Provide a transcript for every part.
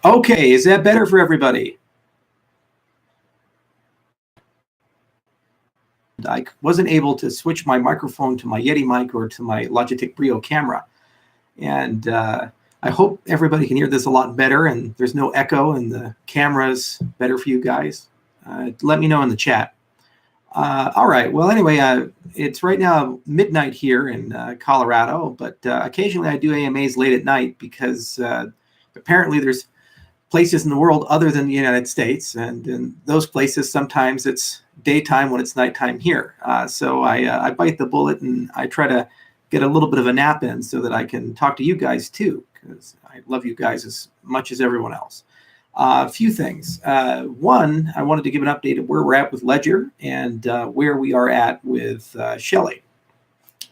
Okay, is that better for everybody? I wasn't able to switch my microphone to my Yeti mic or to my Logitech Brio camera. And I hope everybody can hear this a lot better and there's no echo and the camera's better for you guys. Let me know in the chat. All right, well, anyway, it's right now midnight here in Colorado, but occasionally I do AMAs late at night because apparently there's places in the world other than the United States, and in those places sometimes it's daytime when it's nighttime here. So I bite the bullet and I try to get a little bit of a nap in so that I can talk to you guys too, because I love you guys as much as everyone else. A few things. One, I wanted to give an update of where we're at with Ledger and where we are at with Shelley,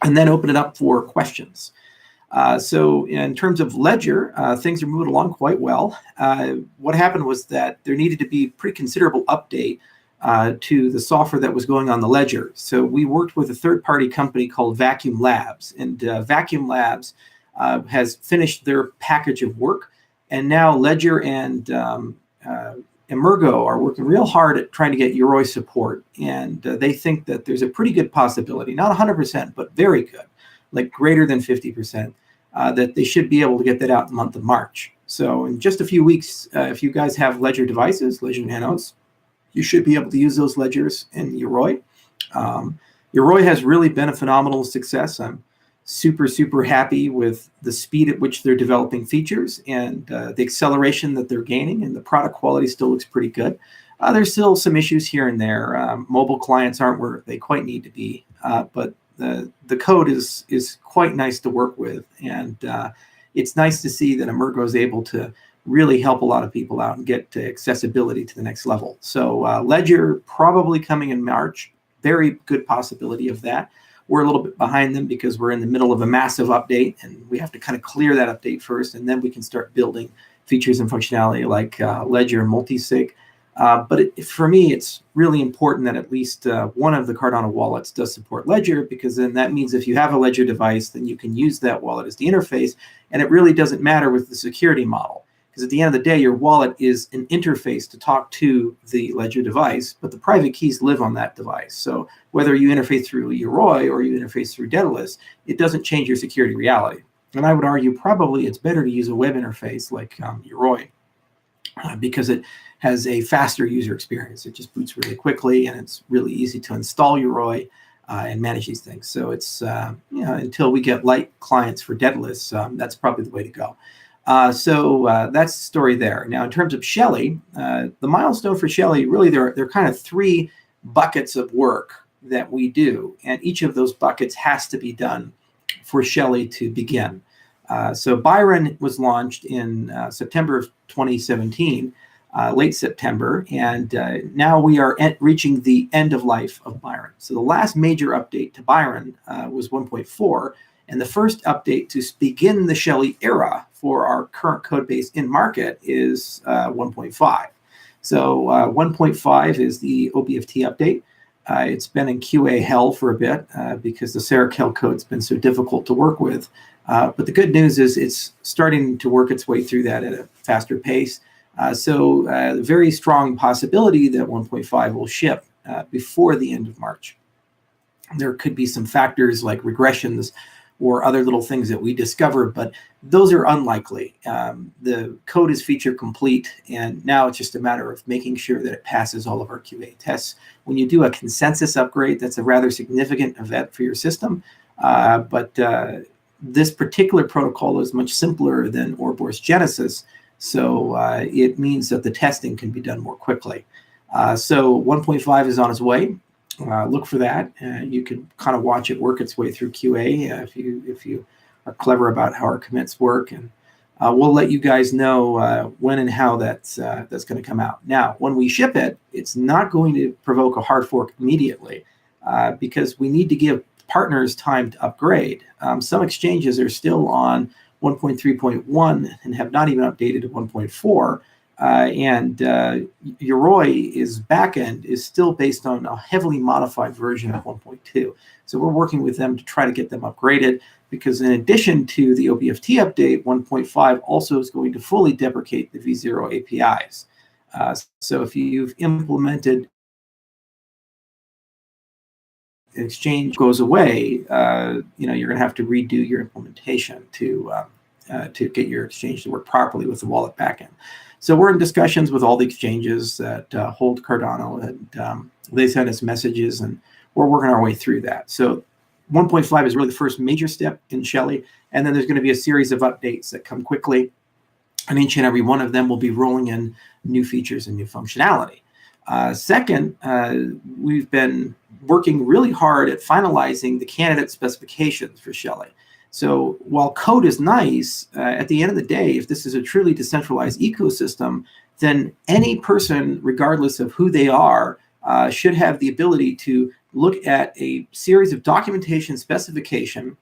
and then open it up for questions. So in terms of Ledger, things are moving along quite well. What happened was that there needed to be a pretty considerable update to the software that was going on the Ledger. So we worked with a third-party company called Vacuum Labs, and Vacuum Labs has finished their package of work, and now Ledger and Emergo are working real hard at trying to get Yoroi support, and they think that there's a pretty good possibility, not 100%, but very good, like greater than 50%, that they should be able to get that out in the month of March. So in just a few weeks, if you guys have Ledger devices, Ledger Nanos, you should be able to use those ledgers in Yoroi. Yoroi has really been a phenomenal success. I'm super happy with the speed at which they're developing features and the acceleration that they're gaining, and the product quality still looks pretty good. There's still some issues here and there. Mobile clients aren't where they quite need to be, but the code is quite nice to work with, and it's nice to see that Emergo is able to really help a lot of people out and get to accessibility to the next level. So Ledger probably coming in March, very good possibility of that. We're a little bit behind them because we're in the middle of a massive update, and we have to kind of clear that update first, and then we can start building features and functionality like Ledger multisig. But for me, it's really important that at least one of the Cardano wallets does support Ledger, because then that means if you have a Ledger device, then you can use that wallet as the interface, and it really doesn't matter with the security model. Because at the end of the day, your wallet is an interface to talk to the Ledger device, but the private keys live on that device. So whether you interface through Yoroi or you interface through Daedalus, it doesn't change your security reality. And I would argue probably it's better to use a web interface like Yoroi because it has a faster user experience. It just boots really quickly, and it's really easy to install Yoroi and manage these things. So it's, until we get light clients for Daedalus, that's probably the way to go. So that's the story there. Now, in terms of Shelley, the milestone for Shelley, really there are kind of three buckets of work that we do, and each of those buckets has to be done for Shelley to begin. So Byron was launched in September of 2017, late September, and now we are reaching the end of life of Byron. So the last major update to Byron was 1.4, and the first update to begin the Shelley era for our current code base in market is 1.5. So 1.5 is the OBFT update. It's been in QA hell for a bit because the Sarakel code's been so difficult to work with. But the good news is it's starting to work its way through that at a faster pace. So very strong possibility that 1.5 will ship before the end of March. There could be some factors like regressions or other little things that we discover, but those are unlikely. The code is feature complete, and now it's just a matter of making sure that it passes all of our QA tests. When you do a consensus upgrade, that's a rather significant event for your system, but this particular protocol is much simpler than Ouroboros Genesis, so it means that the testing can be done more quickly. So 1.5 is on its way. Look for that. You can kind of watch it work its way through QA if you are clever about how our commits work, and we'll let you guys know when and how that's going to come out. Now, when we ship it, it's not going to provoke a hard fork immediately because we need to give partners time to upgrade. Some exchanges are still on 1.3.1 and have not even updated to 1.4. and Yorui's backend is still based on a heavily modified version of 1.2. So we're working with them to try to get them upgraded, because in addition to the OBFT update, 1.5 also is going to fully deprecate the v0 APIs. So if you've implemented Exchange goes away, you're going to have to redo your implementation to get your Exchange to work properly with the wallet backend. So we're in discussions with all the exchanges that hold Cardano, and they send us messages, and we're working our way through that. So 1.5 is really the first major step in Shelley, and then there's going to be a series of updates that come quickly, and each and every one of them will be rolling in new features and new functionality. Second, we've been working really hard at finalizing the candidate specifications for Shelley. So while code is nice, at the end of the day, if this is a truly decentralized ecosystem, then any person, regardless of who they are, should have the ability to look at a series of documentation specification,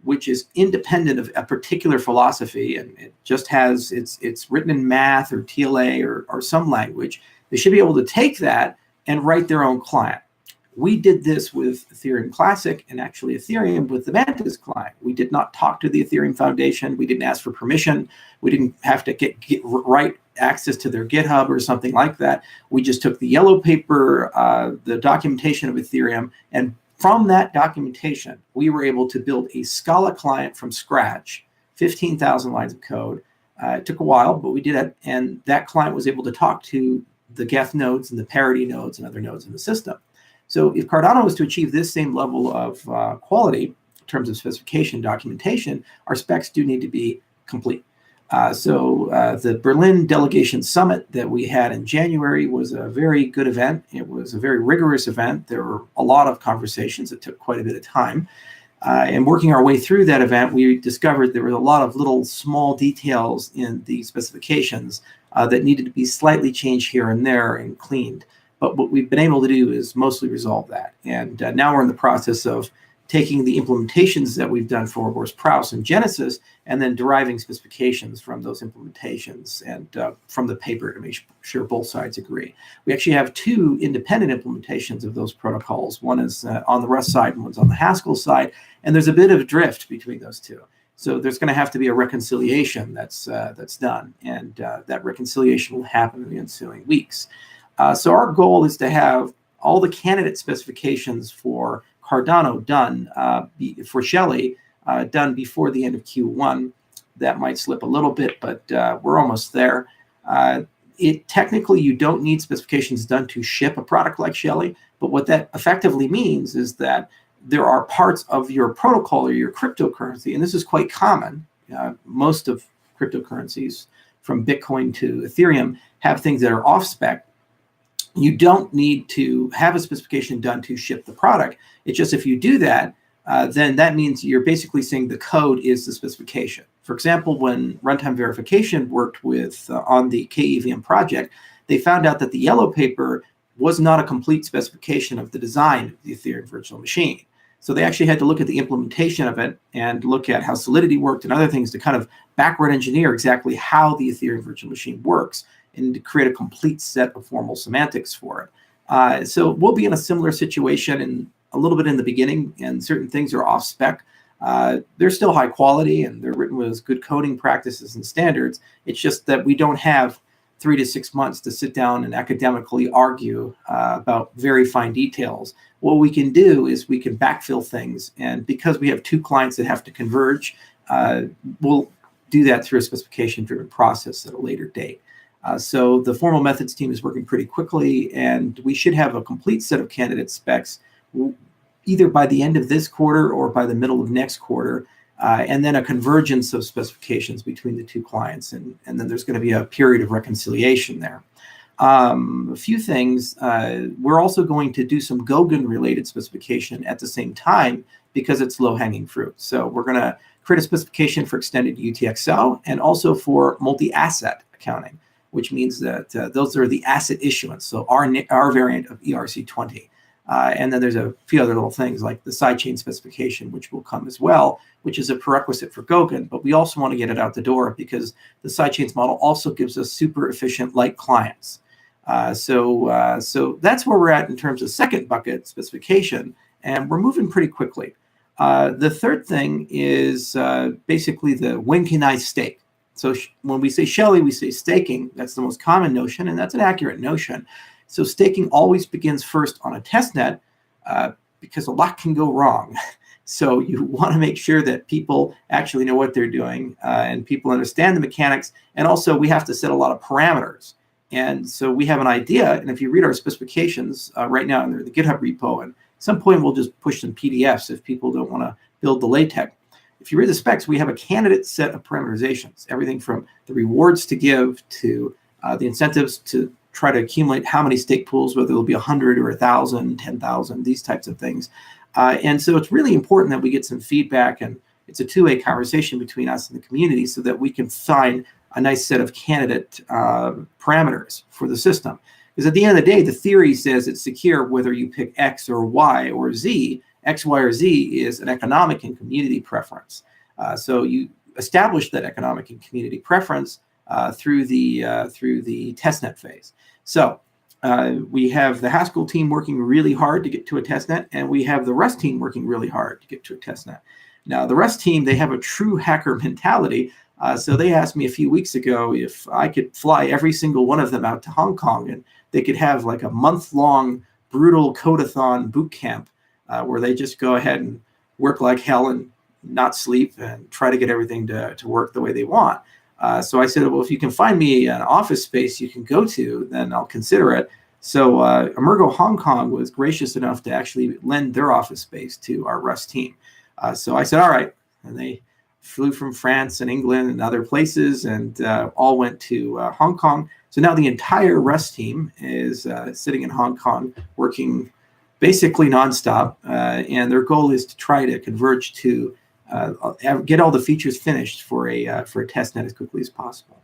which is independent of a particular philosophy, and it just has, it's written in math or TLA or some language. They should be able to take that and write their own client. We did this with Ethereum Classic, and actually Ethereum with the Mantis client. We did not talk to the Ethereum Foundation. We didn't ask for permission. We didn't have to get right access to their GitHub or something like that. We just took the yellow paper, the documentation of Ethereum, and from that documentation, we were able to build a Scala client from scratch, 15,000 lines of code. It took a while, but we did it, and that client was able to talk to the Geth nodes and the parity nodes and other nodes in the system. So if Cardano was to achieve this same level of quality in terms of specification documentation, our specs do need to be complete. So the Berlin Delegation Summit that we had in January was a very good event. It was a very rigorous event. There were a lot of conversations. It took quite a bit of time. And working our way through that event, we discovered there were a lot of little small details in the specifications that needed to be slightly changed here and there and cleaned. But what we've been able to do is mostly resolve that. And now we're in the process of taking the implementations that we've done for Boris Prouse and Genesis, and then deriving specifications from those implementations and from the paper to make sure both sides agree. We actually have two independent implementations of those protocols. One is on the Rust side and one's on the Haskell side, and there's a bit of drift between those two. So there's going to have to be a reconciliation that's done, and that reconciliation will happen in the ensuing weeks. So our goal is to have all the candidate specifications for Cardano done, for Shelley, done before the end of Q1. That might slip a little bit, but we're almost there. Technically, you don't need specifications done to ship a product like Shelley, but what that effectively means is that there are parts of your protocol or your cryptocurrency, and this is quite common. Most of cryptocurrencies, from Bitcoin to Ethereum, have things that are off-spec. You don't need to have a specification done to ship the product. It's just if you do that, then that means you're basically saying the code is the specification. For example, when Runtime Verification worked with on the KEVM project, they found out that the yellow paper was not a complete specification of the design of the Ethereum virtual machine. So they actually had to look at the implementation of it and look at how Solidity worked and other things to kind of backward engineer exactly how the Ethereum virtual machine works and to create a complete set of formal semantics for it. So we'll be in a similar situation in a little bit in the beginning, and certain things are off spec. They're still high quality and they're written with good coding practices and standards. It's just that we don't have 3 to 6 months to sit down and academically argue about very fine details. What we can do is we can backfill things, and because we have two clients that have to converge, we'll do that through a specification-driven process at a later date. So the formal methods team is working pretty quickly, and we should have a complete set of candidate specs either by the end of this quarter or by the middle of next quarter, and then a convergence of specifications between the two clients, and then there's going to be a period of reconciliation there. A few things. We're also going to do some Goguen-related specification at the same time because it's low-hanging fruit. So we're going to create a specification for extended UTXO and also for multi-asset accounting, which means that those are the asset issuance, so our variant of ERC20. And then there's a few other little things like the sidechain specification, which will come as well, which is a prerequisite for Goguen. But we also want to get it out the door because the sidechains model also gives us super efficient light clients. So that's where we're at in terms of second bucket specification, and we're moving pretty quickly. The third thing is basically the when can I stake? So when we say Shelley, we say staking. That's the most common notion, and that's an accurate notion. So staking always begins first on a testnet because a lot can go wrong. So you want to make sure that people actually know what they're doing and people understand the mechanics. And also we have to set a lot of parameters. And so we have an idea. And if you read our specifications right now in the GitHub repo, and at some point we'll just push some PDFs if people don't want to build the LaTeX. If you read the specs, we have a candidate set of parameterizations, everything from the rewards to give to the incentives to try to accumulate how many stake pools, whether it'll be 100 or 1,000, 10,000, these types of things. And so it's really important that we get some feedback, and it's a two-way conversation between us and the community so that we can find a nice set of candidate parameters for the system. Because at the end of the day, the theory says it's secure whether you pick X or Y or Z. X, Y, or Z is an economic and community preference. So you establish that economic and community preference through the testnet phase. So we have the Haskell team working really hard to get to a testnet, and we have the Rust team working really hard to get to a testnet. Now, the Rust team, they have a true hacker mentality. So they asked me a few weeks ago if I could fly every single one of them out to Hong Kong, and they could have like a month-long brutal codathon boot camp where they just go ahead and work like hell and not sleep and try to get everything to work the way they want. So I said, well, if you can find me an office space you can go to, then I'll consider it. So Emergo Hong Kong was gracious enough to actually lend their office space to our Rust team. So I said, all right. And they flew from France and England and other places and all went to Hong Kong. So now the entire Rust team is sitting in Hong Kong working basically nonstop. And their goal is to try to converge to get all the features finished for a testnet as quickly as possible.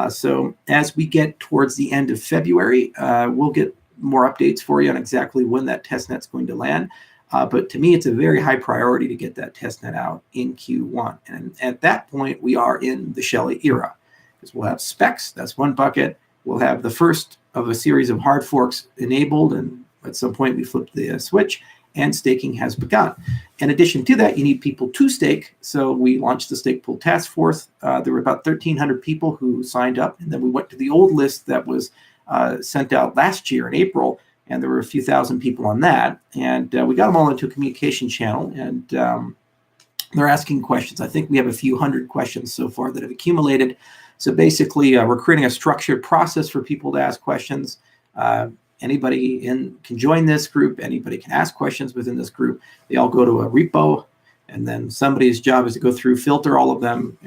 So as we get towards the end of February, we'll get more updates for you on exactly when that testnet's going to land. But to me, it's a very high priority to get that testnet out in Q1. And at that point, we are in the Shelley era, because we'll have specs. That's one bucket. We'll have the first of a series of hard forks enabled, and at some point we flip the switch, and staking has begun. In addition to that, you need people to stake. So we launched the Stake Pool Task Force. There were about 1,300 people who signed up, and then we went to the old list that was sent out last year in April, and there were a few thousand people on that. And we got them all into a communication channel, and they're asking questions. I think we have a few hundred questions so far that have accumulated. So basically, we're creating a structured process for people to ask questions. Anybody can join this group. Anybody can ask questions within this group. They all go to a repo, and then somebody's job is to go through, filter all of them,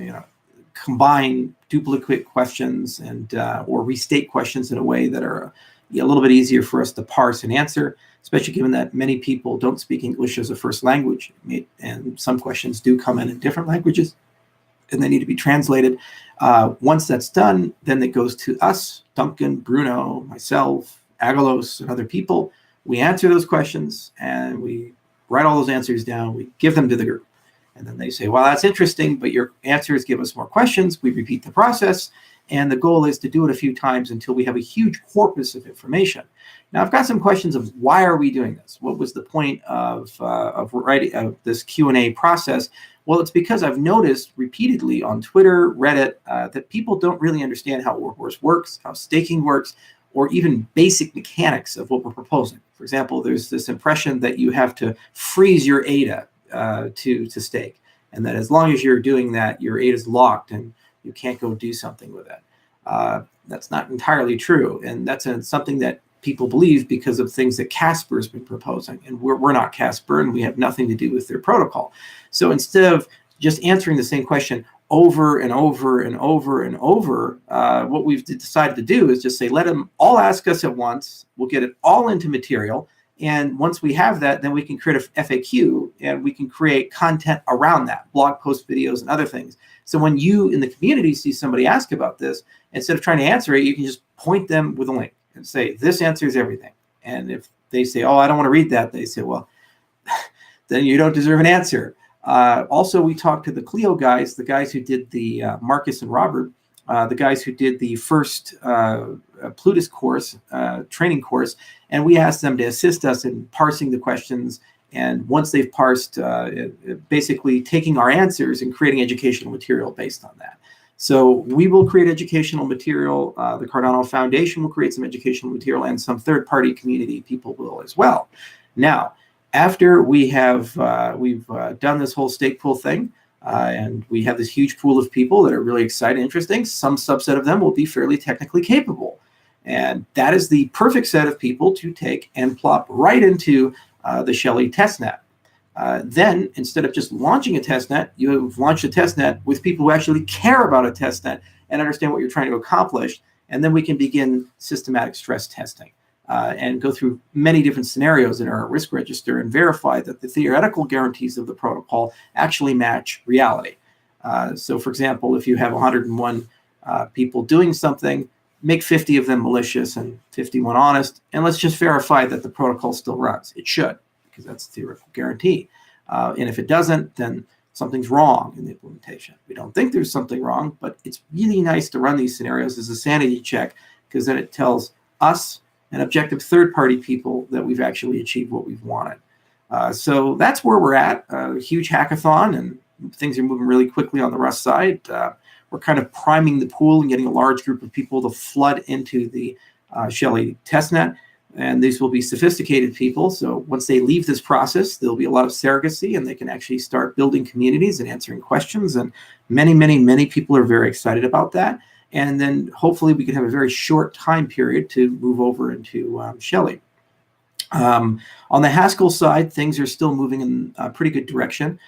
combine duplicate questions and or restate questions in a way that are a little bit easier for us to parse and answer, especially given that many people don't speak English as a first language, and some questions do come in different languages, and they need to be translated. Once that's done, then it goes to us, Duncan, Bruno, myself, Agalos, and other people. We answer those questions, and we write all those answers down. We give them to the group. And then they say, well, that's interesting, but your answers give us more questions. We repeat the process. And the goal is to do it a few times until we have a huge corpus of information. Now, I've got some questions of why are we doing this? What was the point of writing of this Q&A process? Well, it's because I've noticed repeatedly on Twitter, Reddit, that people don't really understand how Ouroboros works, how staking works, or even basic mechanics of what we're proposing. For example, there's this impression that you have to freeze your ADA to stake, and that as long as you're doing that, your ADA is locked and you can't go do something with it. That's not entirely true, and that's something that people believe because of things that Casper's been proposing, and we're not Casper, and we have nothing to do with their protocol. So instead of just answering the same question over and over and over and over, what we've decided to do is just say, let them all ask us at once. We'll get it all into material. And once we have that, then we can create a FAQ, and we can create content around that, blog posts, videos, and other things. So when you in the community see somebody ask about this, instead of trying to answer it, you can just point them with a link and say, this answers everything. And if they say, oh, I don't want to read that, they say, well, then you don't deserve an answer. Also, we talked to the Clio guys, the guys who did the Marcus and Robert, the guys who did the first Plutus course, training course, and we asked them to assist us in parsing the questions. And once they've parsed, basically taking our answers and creating educational material based on that. So we will create educational material. The Cardano Foundation will create some educational material, and some third-party community people will as well. Now, after we have we've done this whole stake pool thing, and we have this huge pool of people that are really excited and interesting, some subset of them will be fairly technically capable. And that is the perfect set of people to take and plop right into the Shelley testnet. Then, instead of just launching a testnet, you've launched a testnet with people who actually care about a testnet and understand what you're trying to accomplish. And then we can begin systematic stress testing and go through many different scenarios in our risk register and verify that the theoretical guarantees of the protocol actually match reality. So, for example, if you have 101 people doing something, make 50 of them malicious and 51 honest, and let's just verify that the protocol still runs. It should, because that's the theoretical guarantee. And if it doesn't, then something's wrong in the implementation. We don't think there's something wrong, but it's really nice to run these scenarios as a sanity check, because then it tells us and objective third-party people that we've actually achieved what we've wanted. So that's where we're at. A huge hackathon, and things are moving really quickly on the Rust side. We're kind of priming the pool and getting a large group of people to flood into the Shelley testnet. And these will be sophisticated people. So once they leave this process, there'll be a lot of surrogacy, and they can actually start building communities and answering questions. And many, many, many people are very excited about that. And then hopefully we can have a very short time period to move over into Shelley. On the Haskell side, things are still moving in a pretty good direction.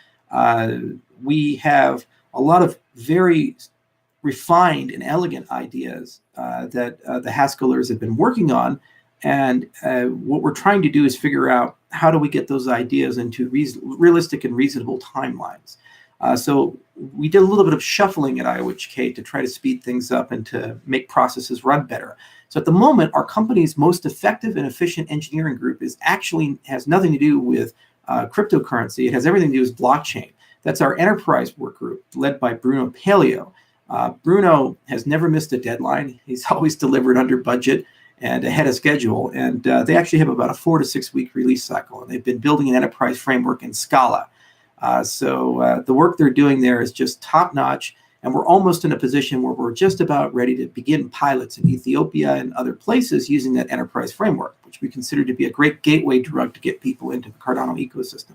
We have a lot of very refined and elegant ideas that the Haskellers have been working on. And what we're trying to do is figure out how do we get those ideas into realistic and reasonable timelines. So we did a little bit of shuffling at IOHK to try to speed things up and to make processes run better. So at the moment, our company's most effective and efficient engineering group has nothing to do with cryptocurrency. It has everything to do with blockchain. That's our enterprise work group led by Bruno Paleo. Bruno has never missed a deadline. He's always delivered under budget and ahead of schedule. And they actually have about a 4 to 6 week release cycle. And they've been building an enterprise framework in Scala. So the work they're doing there is just top notch. And we're almost in a position where we're just about ready to begin pilots in Ethiopia and other places using that enterprise framework, which we consider to be a great gateway drug to get people into the Cardano ecosystem.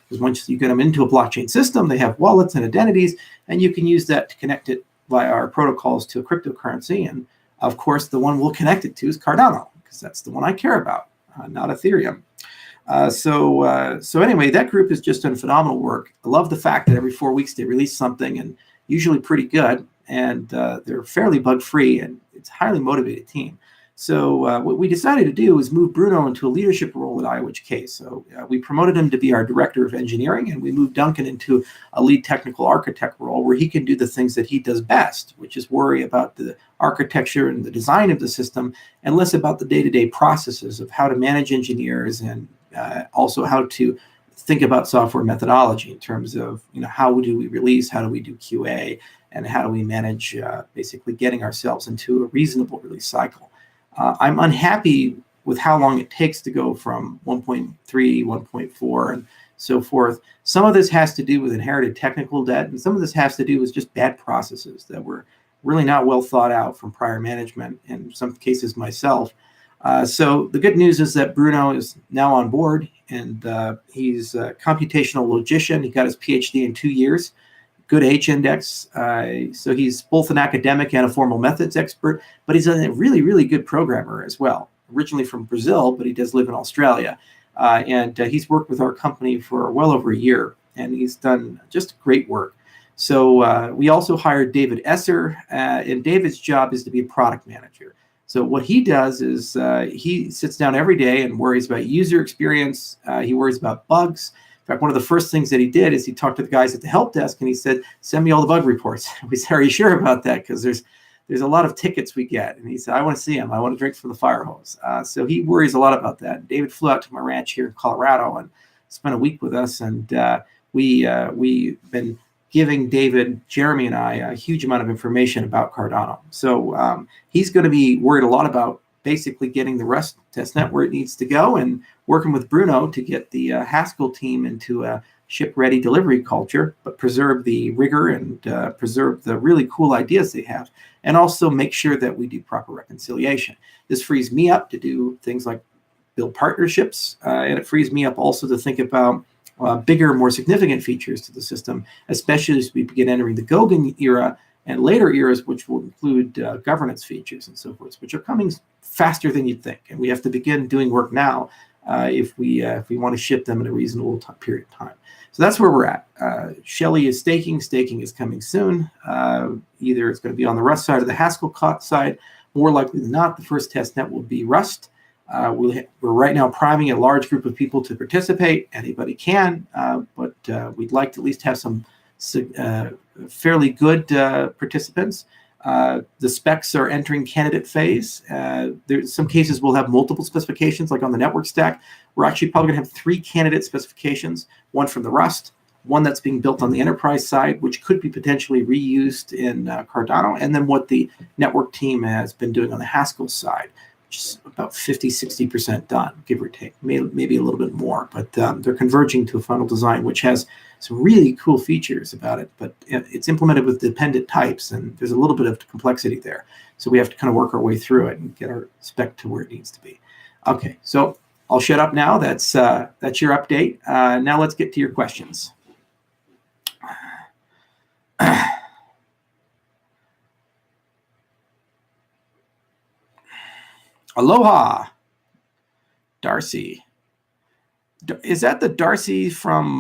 Because once you get them into a blockchain system, they have wallets and identities, and you can use that to connect it via our protocols to a cryptocurrency. And of course, the one we'll connect it to is Cardano, because that's the one I care about, not Ethereum. So anyway, that group has just done phenomenal work. I love the fact that every 4 weeks they release something, and usually pretty good, and they're fairly bug-free, and it's a highly motivated team. So what we decided to do is move Bruno into a leadership role at IOHK. So we promoted him to be our director of engineering, and we moved Duncan into a lead technical architect role where he can do the things that he does best, which is worry about the architecture and the design of the system, and less about the day-to-day processes of how to manage engineers and also how to think about software methodology in terms of, how do we release, how do we do QA, and how do we manage basically getting ourselves into a reasonable release cycle. I'm unhappy with how long it takes to go from 1.3, 1.4, and so forth. Some of this has to do with inherited technical debt, and some of this has to do with just bad processes that were really not well thought out from prior management, in some cases myself. So the good news is that Bruno is now on board, and he's a computational logician. He got his PhD in 2 years, good H-index. So he's both an academic and a formal methods expert, but he's a really, really good programmer as well. Originally from Brazil, but he does live in Australia. And he's worked with our company for well over a year, and he's done just great work. So we also hired David Esser, and David's job is to be a product manager. So what he does is he sits down every day and worries about user experience. He worries about bugs. In fact, one of the first things that he did is he talked to the guys at the help desk, and he said, "Send me all the bug reports." We said, "Are you sure about that? Because there's there's a lot of tickets we get. And he said, I want to see them. I want to drink from the fire hose. So he worries a lot about that. David flew out to my ranch here in Colorado and spent a week with us. And we've been giving David, Jeremy, and I a huge amount of information about Cardano. So he's going to be worried a lot about basically getting the Rust testnet where it needs to go and working with Bruno to get the Haskell team into a ship-ready delivery culture, but preserve the rigor and preserve the really cool ideas they have, and also make sure that we do proper reconciliation. This frees me up to do things like build partnerships, and it frees me up also to think about bigger, more significant features to the system, especially as we begin entering the Goguen era and later eras, which will include governance features and so forth, which are coming faster than you'd think. And we have to begin doing work now if we want to ship them in a reasonable period of time. So that's where we're at. Shelley is staking. Staking is coming soon. Either it's going to be on the Rust side or the Haskell side. More likely than not, the first test net will be Rust. We're right now priming a large group of people to participate. Anybody can, but we'd like to at least have some fairly good participants. The specs are entering candidate phase. There's some cases we'll have multiple specifications, like on the network stack. We're actually probably going to have 3 candidate specifications, one from the Rust, one that's being built on the enterprise side, which could be potentially reused in Cardano, and then what the network team has been doing on the Haskell side, which is about 50-60% done, give or take, maybe a little bit more. But they're converging to a final design, which has some really cool features about it, but it's implemented with dependent types, and there's a little bit of complexity there. So we have to kind of work our way through it and get our spec to where it needs to be. Okay, so I'll shut up now. That's your update. Now let's get to your questions. Aloha, Darcy. Is that the Darcy from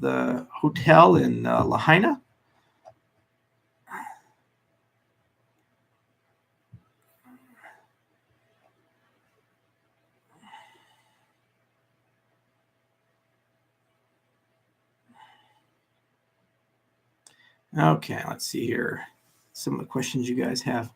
the hotel in Lahaina? Okay, let's see here. Some of the questions you guys have.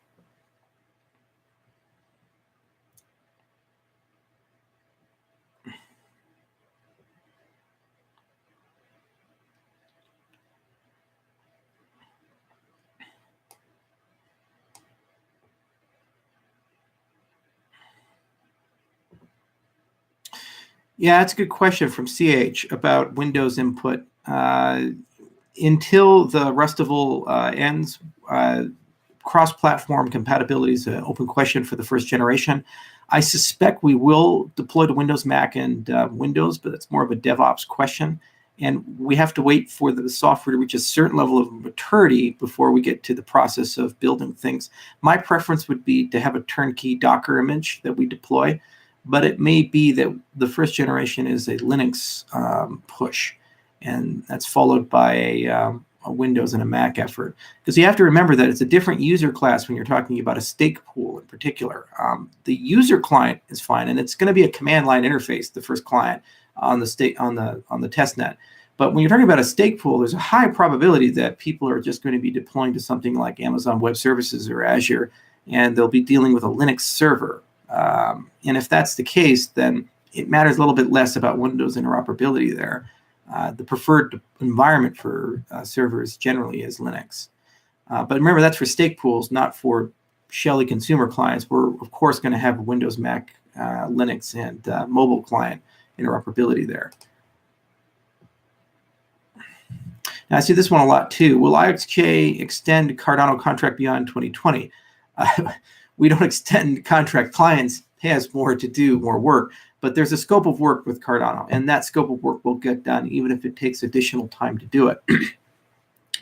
Yeah, that's a good question from CH about Windows input. Until the Rustival ends, cross-platform compatibility is an open question for the first generation. I suspect we will deploy to Windows, Mac, and Windows, but it's more of a DevOps question. And we have to wait for the software to reach a certain level of maturity before we get to the process of building things. My preference would be to have a turnkey Docker image that we deploy, but it may be that the first generation is a Linux push, and that's followed by a Windows and a Mac effort. Because you have to remember that it's a different user class when you're talking about a stake pool in particular. The user client is fine, and it's going to be a command line interface, the first client on the test net. But when you're talking about a stake pool, there's a high probability that people are just going to be deploying to something like Amazon Web Services or Azure, and they'll be dealing with a Linux server. And if that's the case, then it matters a little bit less about Windows interoperability there. The preferred environment for servers generally is Linux. But remember, that's for stake pools, not for Shelley consumer clients. We're, of course, going to have Windows, Mac, Linux, and mobile client interoperability there. Now, I see this one a lot, too. Will IXJ extend Cardano contract beyond 2020? We don't extend contract clients. It has more to do, more work. But there's a scope of work with Cardano, and that scope of work will get done even if it takes additional time to do it.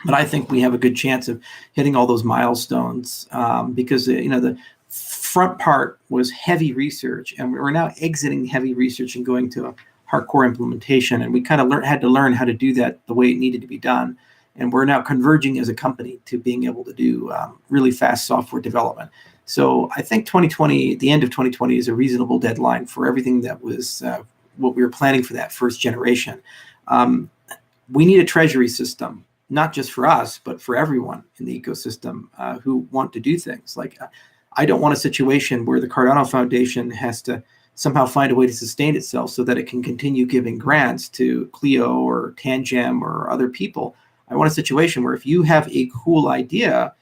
But I think we have a good chance of hitting all those milestones because the front part was heavy research, and we're now exiting heavy research and going to a hardcore implementation. And we kind of had to learn how to do that the way it needed to be done. And we're now converging as a company to being able to do really fast software development. So I think 2020, the end of 2020, is a reasonable deadline for everything that was what we were planning for that first generation. We need a treasury system. not just for us, but for everyone in the ecosystem who want to do things. Like, I don't want a situation where the Cardano Foundation has to somehow find a way to sustain itself so that it can continue giving grants to Clio or Tangem or other people. I want a situation where if you have a cool idea,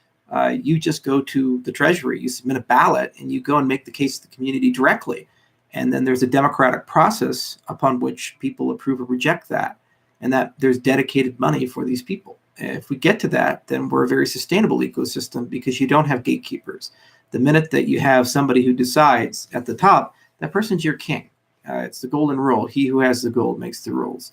you just go to the Treasury, you submit a ballot, and you go and make the case to the community directly. And then there's a democratic process upon which people approve or reject that, and that there's dedicated money for these people. If we get to that, then we're a very sustainable ecosystem because you don't have gatekeepers. The minute that you have somebody who decides at the top, that person's your king. It's the golden rule. He who has the gold makes the rules.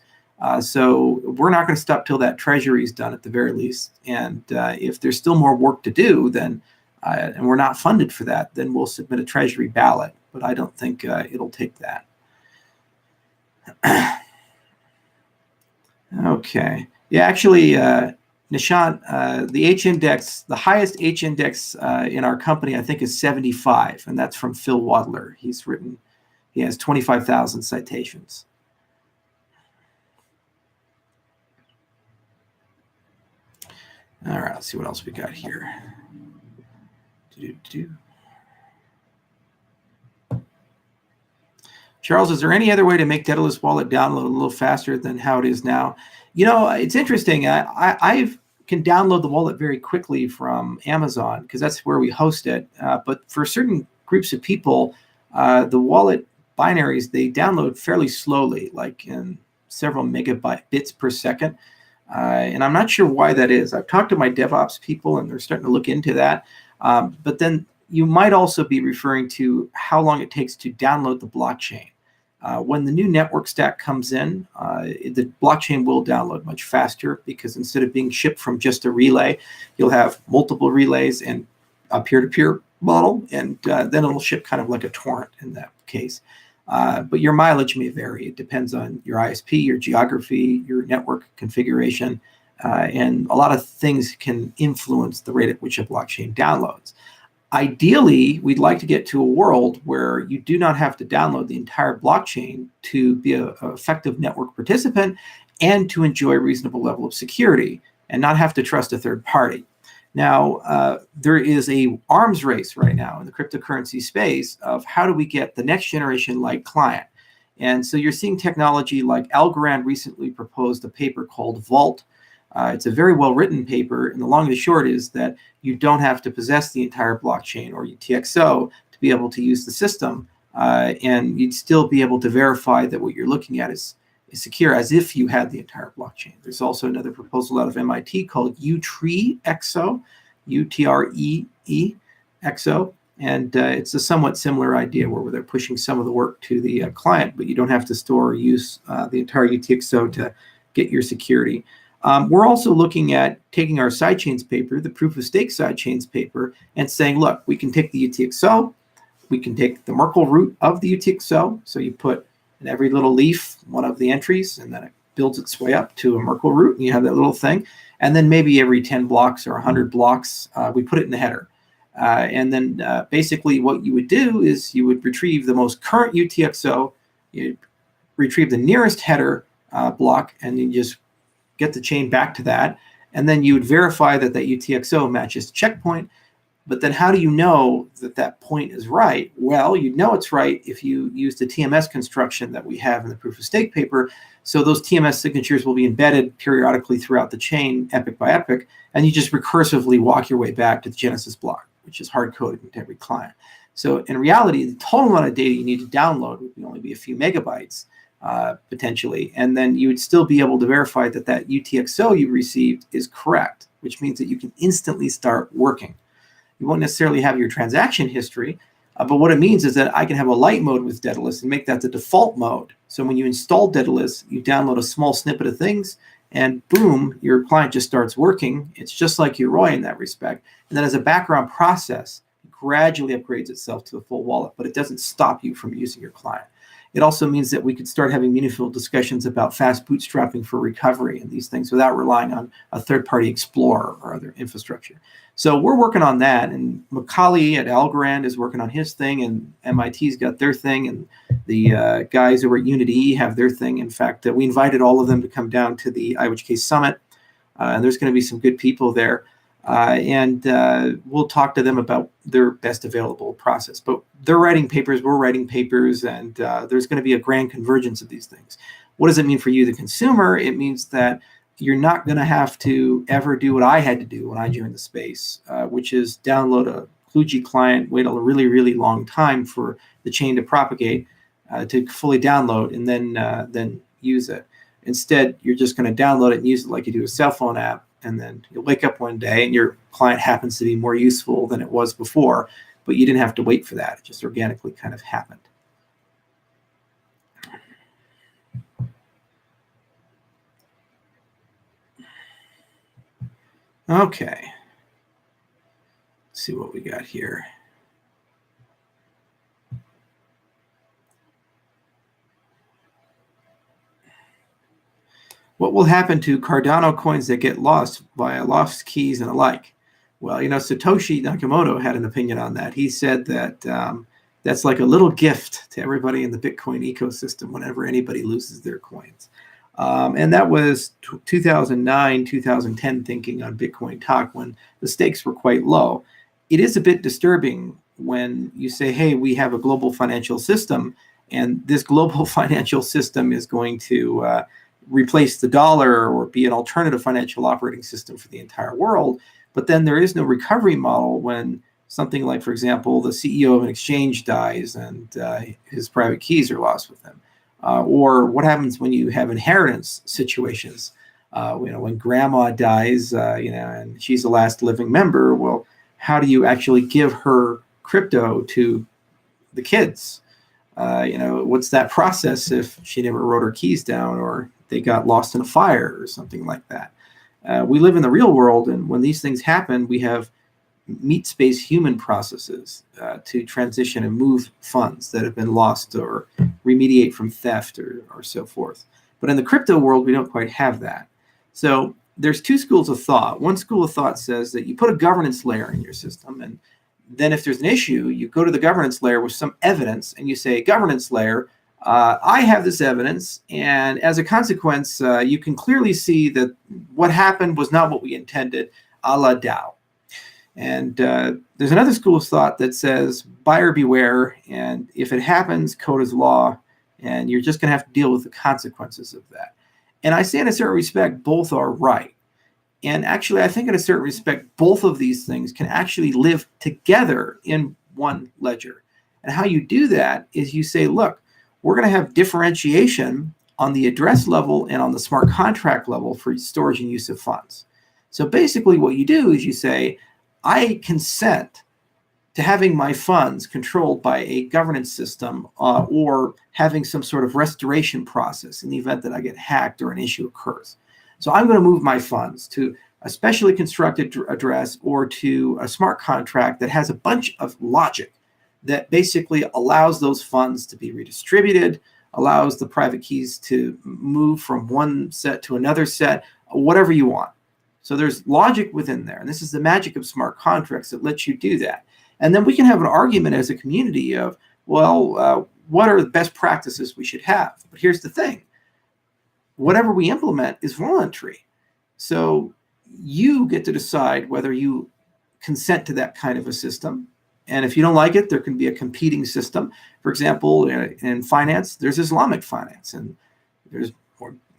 So we're not going to stop till that treasury is done at the very least. And if there's still more work to do, then and we're not funded for that, then we'll submit a treasury ballot. But I don't think it'll take that. Okay. Yeah, actually, Nishant, the H-index, the highest H-index in our company, I think, is 75, and that's from Phil Wadler. He has 25,000 citations. All right, let's see what else we got here. Charles, is there any other way to make Daedalus Wallet download a little faster than how it is now? You know, it's interesting. I can download the wallet very quickly from Amazon because that's where we host it. But for certain groups of people, the wallet binaries, they download fairly slowly, like in several megabits per second. And I'm not sure why that is. I've talked to my DevOps people, and they're starting to look into that. But then you might also be referring to how long it takes to download the blockchain. When the new network stack comes in, the blockchain will download much faster because instead of being shipped from just a relay, you'll have multiple relays and a peer-to-peer model, and then it'll ship kind of like a torrent in that case. But your mileage may vary. It depends on your ISP, your geography, your network configuration, and a lot of things can influence the rate at which a blockchain downloads. Ideally, we'd like to get to a world where you do not have to download the entire blockchain to be an effective network participant and to enjoy a reasonable level of security and not have to trust a third party. Now, there is a arms race right now in the cryptocurrency space of how do we get the next generation like client. And so you're seeing technology like Algorand recently proposed a paper called Vault. It's a very well-written paper, and the long and the short is that you don't have to possess the entire blockchain or UTXO to be able to use the system, and you'd still be able to verify that what you're looking at is secure as if you had the entire blockchain. There's also another proposal out of MIT called UTREXO, UTREE-XO, and it's a somewhat similar idea where they're pushing some of the work to the client, but you don't have to store or use the entire UTXO to get your security. We're also looking at taking our sidechains paper, the proof of stake sidechains paper, and saying, look, we can take the UTXO, we can take the Merkle root of the UTXO. So you put in every little leaf one of the entries, and then it builds its way up to a Merkle root, and you have that little thing. And then maybe every 10 blocks or 100 blocks, we put it in the header. And then basically what you would do is you would retrieve the most current UTXO, you retrieve the nearest header block, and you just get the chain back to that, and then you would verify that that UTXO matches the checkpoint. But then how do you know that that point is right? Well, you know it's right if you use the TMS construction that we have in the proof of stake paper. So those TMS signatures will be embedded periodically throughout the chain, epoch by epoch, and you just recursively walk your way back to the Genesis block, which is hard-coded into every client. So in reality, the total amount of data you need to download would only be a few megabytes. Potentially, and then you would still be able to verify that that UTXO you received is correct, which means that you can instantly start working. You won't necessarily have your transaction history, but what it means is that I can have a light mode with Daedalus and make that the default mode. So when you install Daedalus, you download a small snippet of things, and boom, your client just starts working. It's just like Yoroi in that respect. And then as a background process, it gradually upgrades itself to a full wallet, but it doesn't stop you from using your client. It also means that we could start having meaningful discussions about fast bootstrapping for recovery and these things without relying on a third-party explorer or other infrastructure. So we're working on that, and Macaulay at Algorand is working on his thing, and MIT's got their thing, and the guys over at Unity have their thing. In fact, we invited all of them to come down to the IWHK Summit and there's going to be some good people there. And we'll talk to them about their best available process. But they're writing papers, we're writing papers, and there's going to be a grand convergence of these things. What does it mean for you, the consumer? It means that you're not going to have to ever do what I had to do when I joined the space, which is download a Kludgy client, wait a really, really long time for the chain to propagate, to fully download, and then use it. Instead, you're just going to download it and use it like you do a cell phone app. And then you'll wake up one day and your client happens to be more useful than it was before, but you didn't have to wait for that. It just organically kind of happened. Okay. Let's see what we got here. What will happen to Cardano coins that get lost via lost keys and alike? Well, Satoshi Nakamoto had an opinion on that. He said that that's like a little gift to everybody in the Bitcoin ecosystem whenever anybody loses their coins. And that was 2009, 2010 thinking on Bitcoin Talk when the stakes were quite low. It is a bit disturbing when you say, hey, we have a global financial system, and this global financial system is going to replace the dollar or be an alternative financial operating system for the entire world. But then there is no recovery model when something like, for example, the CEO of an exchange dies and his private keys are lost with him. Or what happens when you have inheritance situations? When grandma dies, and she's the last living member, well, how do you actually give her crypto to the kids? What's that process if she never wrote her keys down or they got lost in a fire or something like that? We live in the real world, and when these things happen, we have meat space human processes to transition and move funds that have been lost or remediate from theft or so forth. But in the crypto world, we don't quite have that. So there's two schools of thought. One school of thought says that you put a governance layer in your system, and then if there's an issue, you go to the governance layer with some evidence, and you say, governance layer, I have this evidence, and as a consequence, you can clearly see that what happened was not what we intended, a la DAO. And there's another school of thought that says, buyer beware, and if it happens, code is law, and you're just going to have to deal with the consequences of that. And I say in a certain respect, both are right. And actually, I think in a certain respect, both of these things can actually live together in one ledger. And how you do that is you say, look, we're going to have differentiation on the address level and on the smart contract level for storage and use of funds. So basically what you do is you say, I consent to having my funds controlled by a governance system or having some sort of restoration process in the event that I get hacked or an issue occurs. So I'm going to move my funds to a specially constructed address or to a smart contract that has a bunch of logic that basically allows those funds to be redistributed, allows the private keys to move from one set to another set, whatever you want. So there's logic within there. And this is the magic of smart contracts that lets you do that. And then we can have an argument as a community of, well, what are the best practices we should have? But here's the thing. Whatever we implement is voluntary. So you get to decide whether you consent to that kind of a system. And if you don't like it, there can be a competing system. For example, in finance, there's Islamic finance, and there's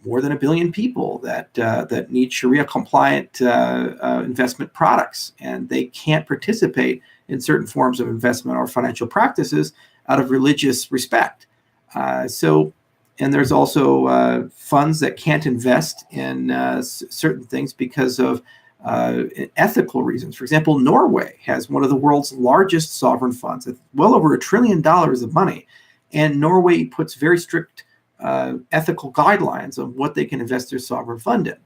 more than 1 billion people that need Sharia-compliant investment products, and they can't participate in certain forms of investment or financial practices out of religious respect. And there's also funds that can't invest in certain things because of ethical reasons. For example, Norway has one of the world's largest sovereign funds, well over $1 trillion of money. And Norway puts very strict ethical guidelines on what they can invest their sovereign fund in.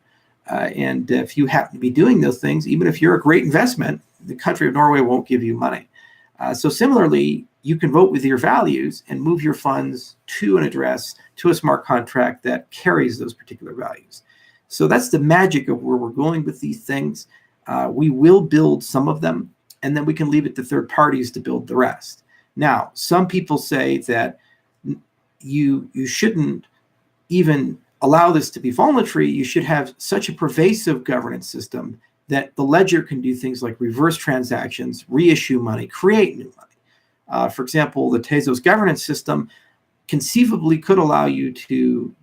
And if you happen to be doing those things, even if you're a great investment, the country of Norway won't give you money. So similarly, you can vote with your values and move your funds to an address, to a smart contract that carries those particular values. So that's the magic of where we're going with these things. We will build some of them, and then we can leave it to third parties to build the rest. Now, some people say that you shouldn't even allow this to be voluntary, you should have such a pervasive governance system that the ledger can do things like reverse transactions, reissue money, create new money. For example, the Tezos governance system conceivably could allow you to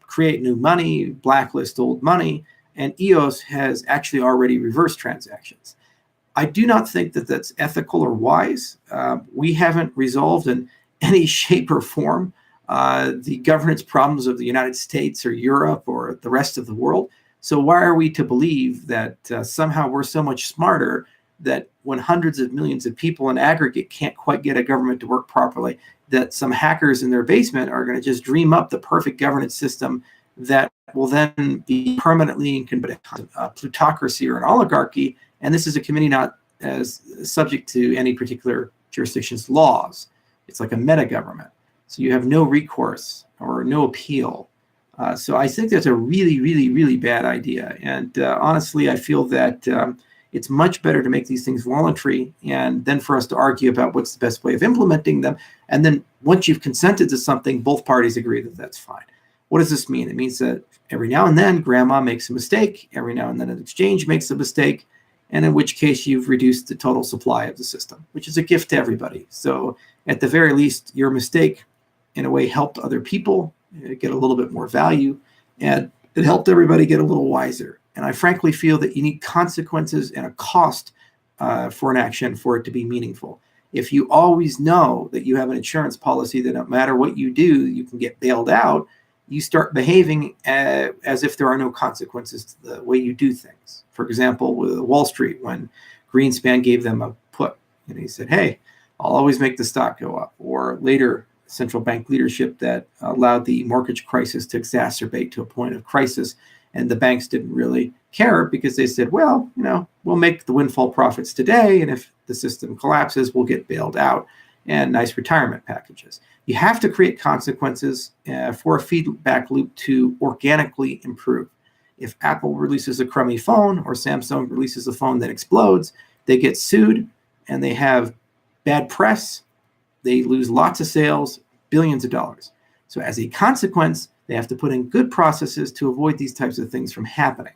create new money, blacklist old money, and EOS has actually already reversed transactions. I do not think that that's ethical or wise. We haven't resolved in any shape or form the governance problems of the United States or Europe or the rest of the world. So why are we to believe that somehow we're so much smarter that when hundreds of millions of people in aggregate can't quite get a government to work properly, that some hackers in their basement are going to just dream up the perfect governance system that will then be permanently in plutocracy or an oligarchy? And this is a committee not as subject to any particular jurisdiction's laws. It's like a meta government. So you have no recourse or no appeal. So I think that's a really, really, really bad idea. And honestly, I feel that it's much better to make these things voluntary and then for us to argue about what's the best way of implementing them. And then once you've consented to something, both parties agree that that's fine. What does this mean? It means that every now and then grandma makes a mistake, every now and then an exchange makes a mistake, and in which case you've reduced the total supply of the system, which is a gift to everybody. So at the very least, your mistake in a way helped other people get a little bit more value, and it helped everybody get a little wiser. And I frankly feel that you need consequences and a cost for an action for it to be meaningful. If you always know that you have an insurance policy that no matter what you do, you can get bailed out, you start behaving as if there are no consequences to the way you do things. For example, with Wall Street, when Greenspan gave them a put, and he said, hey, I'll always make the stock go up. Or later, central bank leadership that allowed the mortgage crisis to exacerbate to a point of crisis. And the banks didn't really care because they said, well, we'll make the windfall profits today. And if the system collapses, we'll get bailed out, and nice retirement packages. You have to create consequences for a feedback loop to organically improve. If Apple releases a crummy phone or Samsung releases a phone that explodes, they get sued and they have bad press. They lose lots of sales, billions of dollars. So as a consequence, they have to put in good processes to avoid these types of things from happening.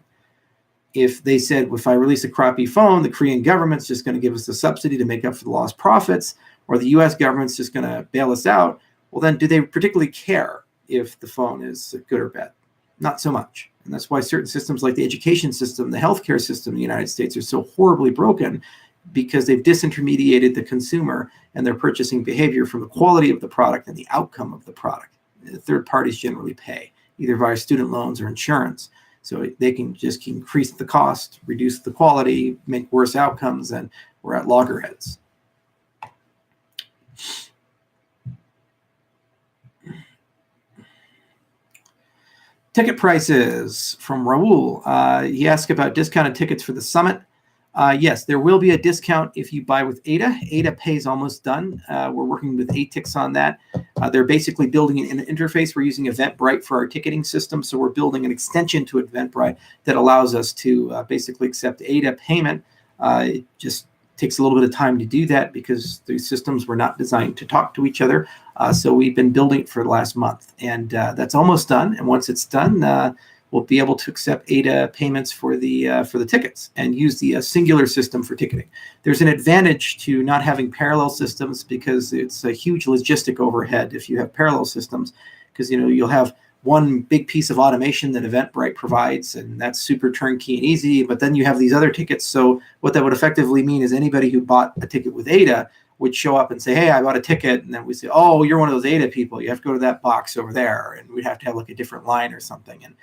If they said, if I release a crappy phone, the Korean government's just going to give us a subsidy to make up for the lost profits, or the US government's just going to bail us out, well, then do they particularly care if the phone is good or bad? Not so much. And that's why certain systems like the education system, the healthcare system in the United States are so horribly broken, because they've disintermediated the consumer and their purchasing behavior from the quality of the product and the outcome of the product. The third parties generally pay, either via student loans or insurance. So they can just increase the cost, reduce the quality, make worse outcomes, and we're at loggerheads. Ticket prices from Raul. He asked about discounted tickets for the summit. Yes, there will be a discount if you buy with Ada. Ada Pay is almost done. We're working with ATIX on that. They're basically building an interface. We're using Eventbrite for our ticketing system, so we're building an extension to Eventbrite that allows us to basically accept Ada payment. It just takes a little bit of time to do that because these systems were not designed to talk to each other. So we've been building it for the last month, and that's almost done. And once it's done, we'll be able to accept Ada payments for the tickets and use the singular system for ticketing. There's an advantage to not having parallel systems because it's a huge logistic overhead if you have parallel systems, because you'll have one big piece of automation that Eventbrite provides, and that's super turnkey and easy, but then you have these other tickets. So what that would effectively mean is anybody who bought a ticket with Ada would show up and say, hey, I bought a ticket. And then we say, oh, you're one of those Ada people. You have to go to that box over there. And we'd have to have like a different line or something. And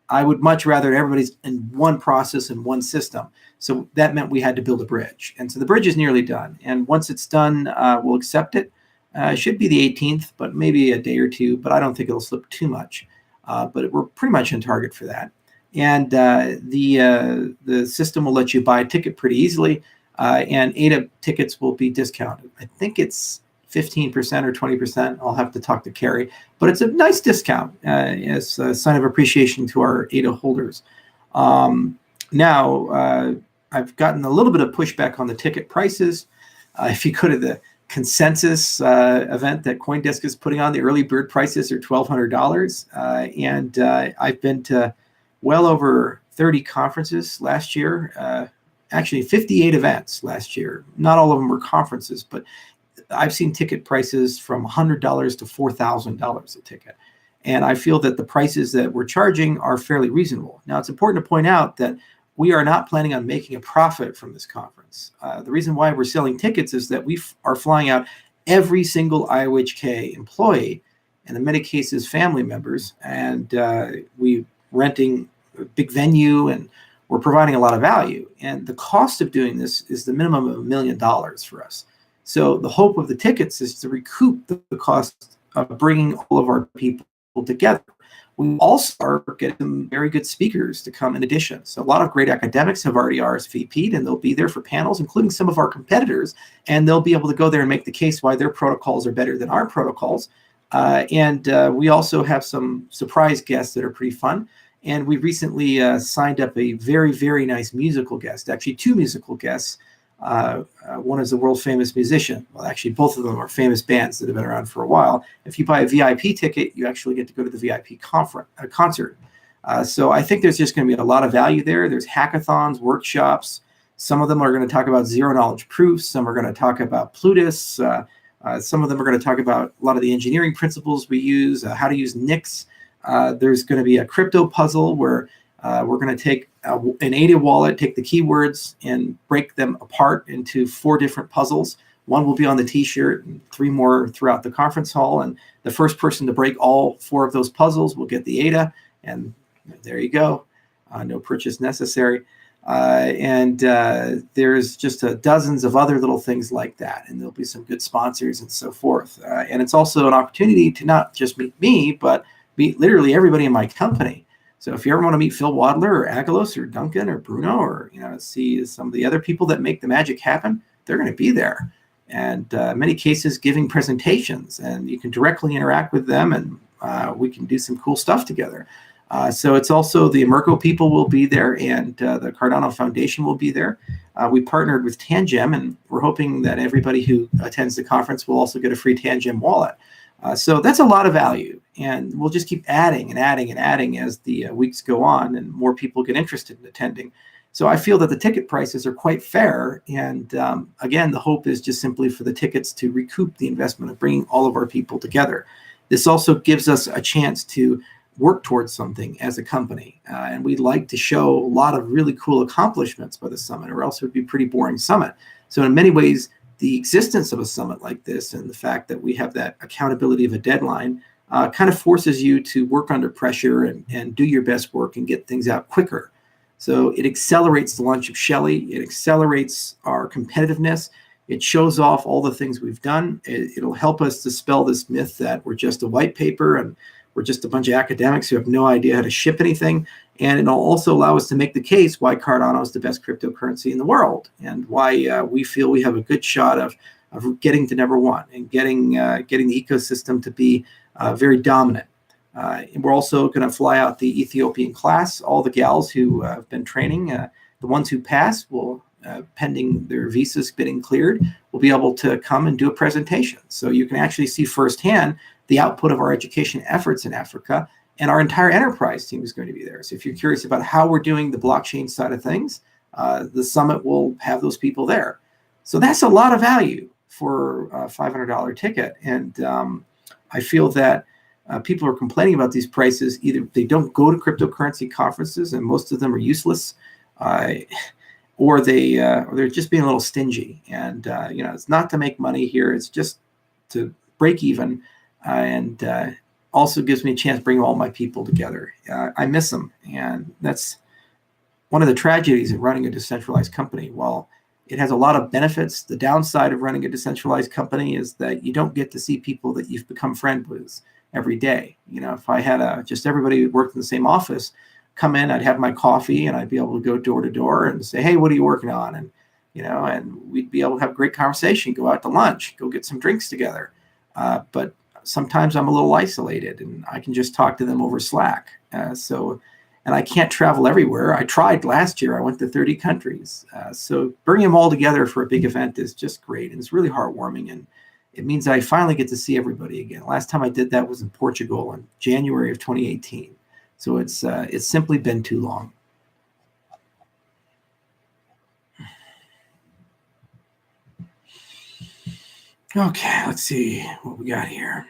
I would much rather everybody's in one process and one system. So that meant we had to build a bridge. And so the bridge is nearly done. And once it's done, we'll accept it. It should be the 18th, but maybe a day or two. But I don't think it'll slip too much. But we're pretty much on target for that. And the system will let you buy a ticket pretty easily. And Ada tickets will be discounted. I think it's 15% or 20%. I'll have to talk to Carrie, but it's a nice discount as a sign of appreciation to our Ada holders. Now, I've gotten a little bit of pushback on the ticket prices. If you go to the consensus event that CoinDesk is putting on. The early bird prices are $1,200. And I've been to well over 30 conferences last year, actually 58 events last year. Not all of them were conferences, but I've seen ticket prices from $100 to $4,000 a ticket. And I feel that the prices that we're charging are fairly reasonable. Now, it's important to point out that we are not planning on making a profit from this conference. The reason why we're selling tickets is that we are flying out every single IOHK employee, and in many cases, family members, and we renting a big venue, and we're providing a lot of value. And the cost of doing this is the minimum of $1 million for us. So the hope of the tickets is to recoup the cost of bringing all of our people together. We also are getting some very good speakers to come in addition. So a lot of great academics have already RSVP'd, and they'll be there for panels, including some of our competitors, and they'll be able to go there and make the case why their protocols are better than our protocols. We also have some surprise guests that are pretty fun. And we recently signed up a very, very nice musical guest, actually 2 musical guests. One is a world famous musician. Well, actually, both of them are famous bands that have been around for a while. If you buy a VIP ticket, you actually get to go to the VIP concert. So I think there's just going to be a lot of value there. There's hackathons, workshops. Some of them are going to talk about zero knowledge proofs. Some are going to talk about Plutus. Some of them are going to talk about a lot of the engineering principles we use, how to use NICs. There's going to be a crypto puzzle where we're going to take an ADA wallet, take the keywords, and break them apart into 4 different puzzles. One will be on the T-shirt, and 3 more throughout the conference hall. And the first person to break all 4 of those puzzles will get the ADA. And there you go. No purchase necessary. There's just dozens of other little things like that. And there'll be some good sponsors and so forth. And it's also an opportunity to not just meet me, but meet literally everybody in my company. So if you ever want to meet Phil Wadler or Agalos or Duncan or Bruno, or see some of the other people that make the magic happen, they're going to be there. And in many cases, giving presentations, and you can directly interact with them, and we can do some cool stuff together. So it's also the Emerco people will be there, and the Cardano Foundation will be there. We partnered with Tangem, and we're hoping that everybody who attends the conference will also get a free Tangem wallet. So that's a lot of value, and we'll just keep adding and adding and adding as the weeks go on and more people get interested in attending. So I feel that the ticket prices are quite fair, and again, the hope is just simply for the tickets to recoup the investment of bringing all of our people together. This also gives us a chance to work towards something as a company, and we'd like to show a lot of really cool accomplishments by the summit, or else it would be a pretty boring summit. So in many ways, the existence of a summit like this and the fact that we have that accountability of a deadline kind of forces you to work under pressure and do your best work and get things out quicker. So it accelerates the launch of Shelley. It accelerates our competitiveness. It shows off all the things we've done. It'll help us dispel this myth that we're just a white paper and we're just a bunch of academics who have no idea how to ship anything. And it'll also allow us to make the case why Cardano is the best cryptocurrency in the world, and why we feel we have a good shot of getting to number 1 and getting the ecosystem to be very dominant. And we're also going to fly out the Ethiopian class. All the gals who have been training, the ones who pass will, pending their visas getting cleared, will be able to come and do a presentation. So you can actually see firsthand the output of our education efforts in Africa, and our entire enterprise team is going to be there. So if you're curious about how we're doing the blockchain side of things, the summit will have those people there. So that's a lot of value for a $500 ticket. And I feel that people are complaining about these prices. Either they don't go to cryptocurrency conferences, and most of them are useless, or they're just being a little stingy. And it's not to make money here; it's just to break even, and also gives me a chance to bring all my people together. I miss them, and that's one of the tragedies of running a decentralized company. While it has a lot of benefits, the downside of running a decentralized company is that you don't get to see people that you've become friends with every day. If I had just everybody who worked in the same office come in, I'd have my coffee and I'd be able to go door to door and say, hey, what are you working on? And, and we'd be able to have a great conversation, go out to lunch, go get some drinks together. But sometimes I'm a little isolated and I can just talk to them over Slack. So and I can't travel everywhere. I tried last year. I went to 30 countries. So bringing them all together for a big event is just great, and it's really heartwarming, and it means I finally get to see everybody again. Last time I did that was in Portugal in January of 2018. So it's simply been too long. Okay, let's see what we got here.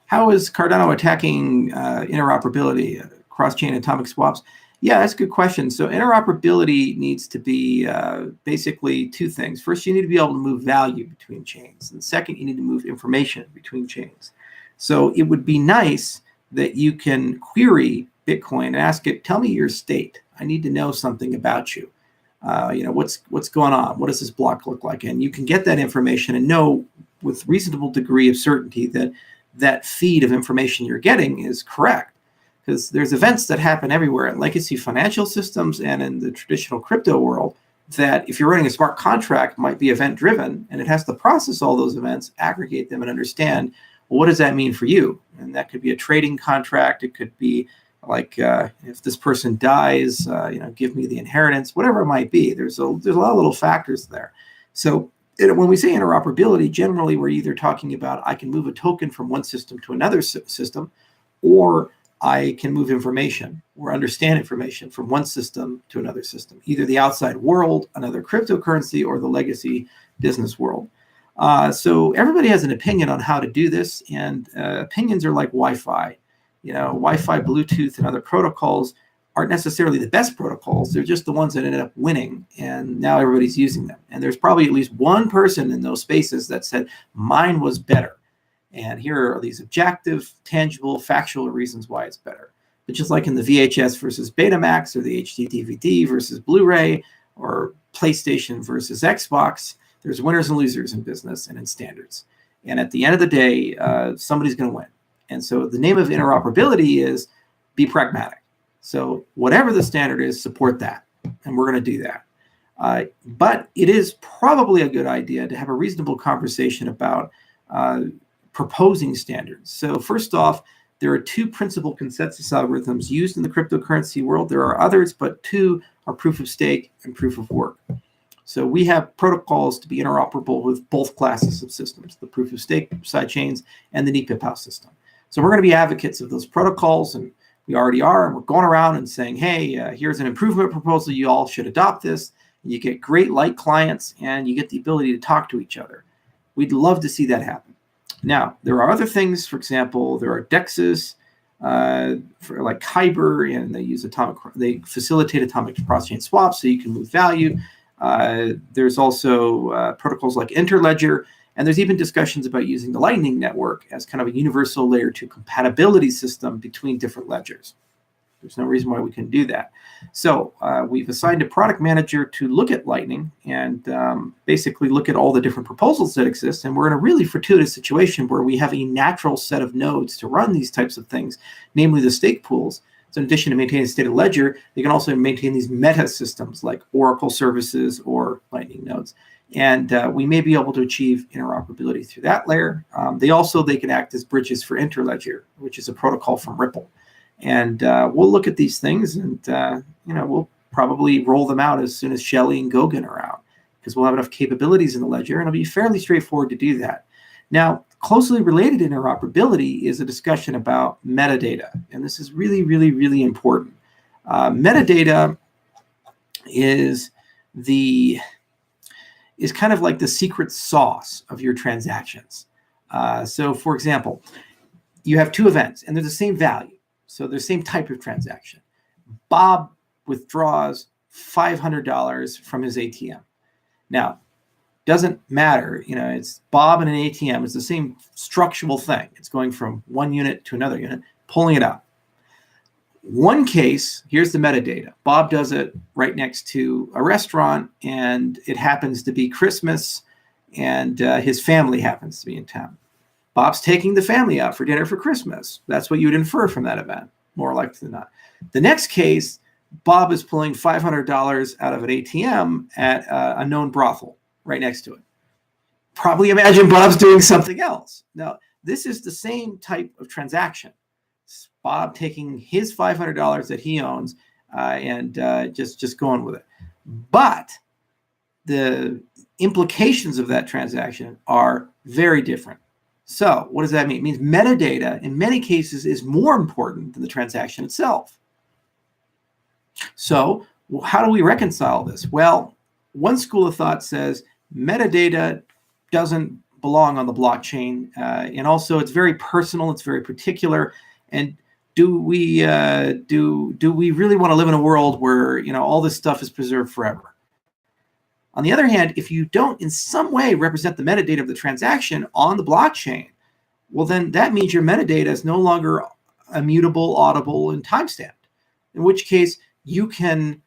How is Cardano attacking interoperability, cross-chain atomic swaps? Yeah, that's a good question. So interoperability needs to be basically two things. First, you need to be able to move value between chains. And second, you need to move information between chains. So it would be nice that you can query Bitcoin and ask it, tell me your state. I need to know something about you. What's going on? What does this block look like? And you can get that information and know with reasonable degree of certainty that that feed of information you're getting is correct. Because there's events that happen everywhere in legacy financial systems and in the traditional crypto world that if you're running a smart contract might be event driven, and it has to process all those events, aggregate them, and understand, well, what does that mean for you? And that could be a trading contract. It could be like if this person dies, give me the inheritance, whatever it might be. There's a lot of little factors there. So when we say interoperability, generally we're either talking about I can move a token from one system to another system, or I can move information or understand information from one system to another system, either the outside world, another cryptocurrency, or the legacy business world. So everybody has an opinion on how to do this, and opinions are like Wi-Fi. Wi-Fi, Bluetooth, and other protocols aren't necessarily the best protocols. They're just the ones that ended up winning, and now everybody's using them. And there's probably at least one person in those spaces that said, mine was better. And here are these objective, tangible, factual reasons why it's better. But just like in the VHS versus Betamax, or the HD DVD versus Blu-ray, or PlayStation versus Xbox, there's winners and losers in business and in standards. And at the end of the day, somebody's going to win. And so the name of interoperability is be pragmatic. So whatever the standard is, support that. And we're going to do that. But it is probably a good idea to have a reasonable conversation about proposing standards. So first off, there are two principal consensus algorithms used in the cryptocurrency world. There are others, but two are proof of stake and proof of work. So we have protocols to be interoperable with both classes of systems, the proof of stake sidechains and the NePIP system. So we're going to be advocates of those protocols, and we already are, and we're going around and saying, hey, here's an improvement proposal. You all should adopt this. You get great light clients, and you get the ability to talk to each other. We'd love to see that happen. Now, there are other things. For example, there are DEXs for like Kyber, and they facilitate atomic cross-chain swaps so you can move value. There's also protocols like Interledger, and there's even discussions about using the Lightning Network as kind of a universal layer 2 compatibility system between different ledgers. There's no reason why we couldn't do that. So we've assigned a product manager to look at Lightning and basically look at all the different proposals that exist. And we're in a really fortuitous situation where we have a natural set of nodes to run these types of things, namely the stake pools. So in addition to maintaining a state of ledger, they can also maintain these meta systems like Oracle services or Lightning nodes. And we may be able to achieve interoperability through that layer. They can act as bridges for Interledger, which is a protocol from Ripple. And we'll look at these things, and we'll probably roll them out as soon as Shelley and Goguen are out, because we'll have enough capabilities in the ledger, and it'll be fairly straightforward to do that. Now, closely related to interoperability is a discussion about metadata, and this is really, really, really important. Metadata is kind of like the secret sauce of your transactions. So, for example, you have two events, and they're the same value. So they're the same type of transaction. Bob withdraws $500 from his ATM. Now, doesn't matter, it's Bob and an ATM. It's the same structural thing. It's going from one unit to another unit, pulling it out. One case, here's the metadata. Bob does it right next to a restaurant, and it happens to be Christmas, and his family happens to be in town. Bob's taking the family out for dinner for Christmas. That's what you would infer from that event, more likely than not. The next case, Bob is pulling $500 out of an ATM at a known brothel right next to it. Probably imagine Bob's doing something else. Now, this is the same type of transaction. It's Bob taking his $500 that he owns and just going with it. But the implications of that transaction are very different. So what does that mean? It means metadata, in many cases, is more important than the transaction itself. So how do we reconcile this? Well, one school of thought says metadata doesn't belong on the blockchain, and also it's very personal, it's very particular. And do we really want to live in a world where all this stuff is preserved forever? On the other hand, if you don't in some way represent the metadata of the transaction on the blockchain, well, then that means your metadata is no longer immutable, audible, and timestamped. In which case, you can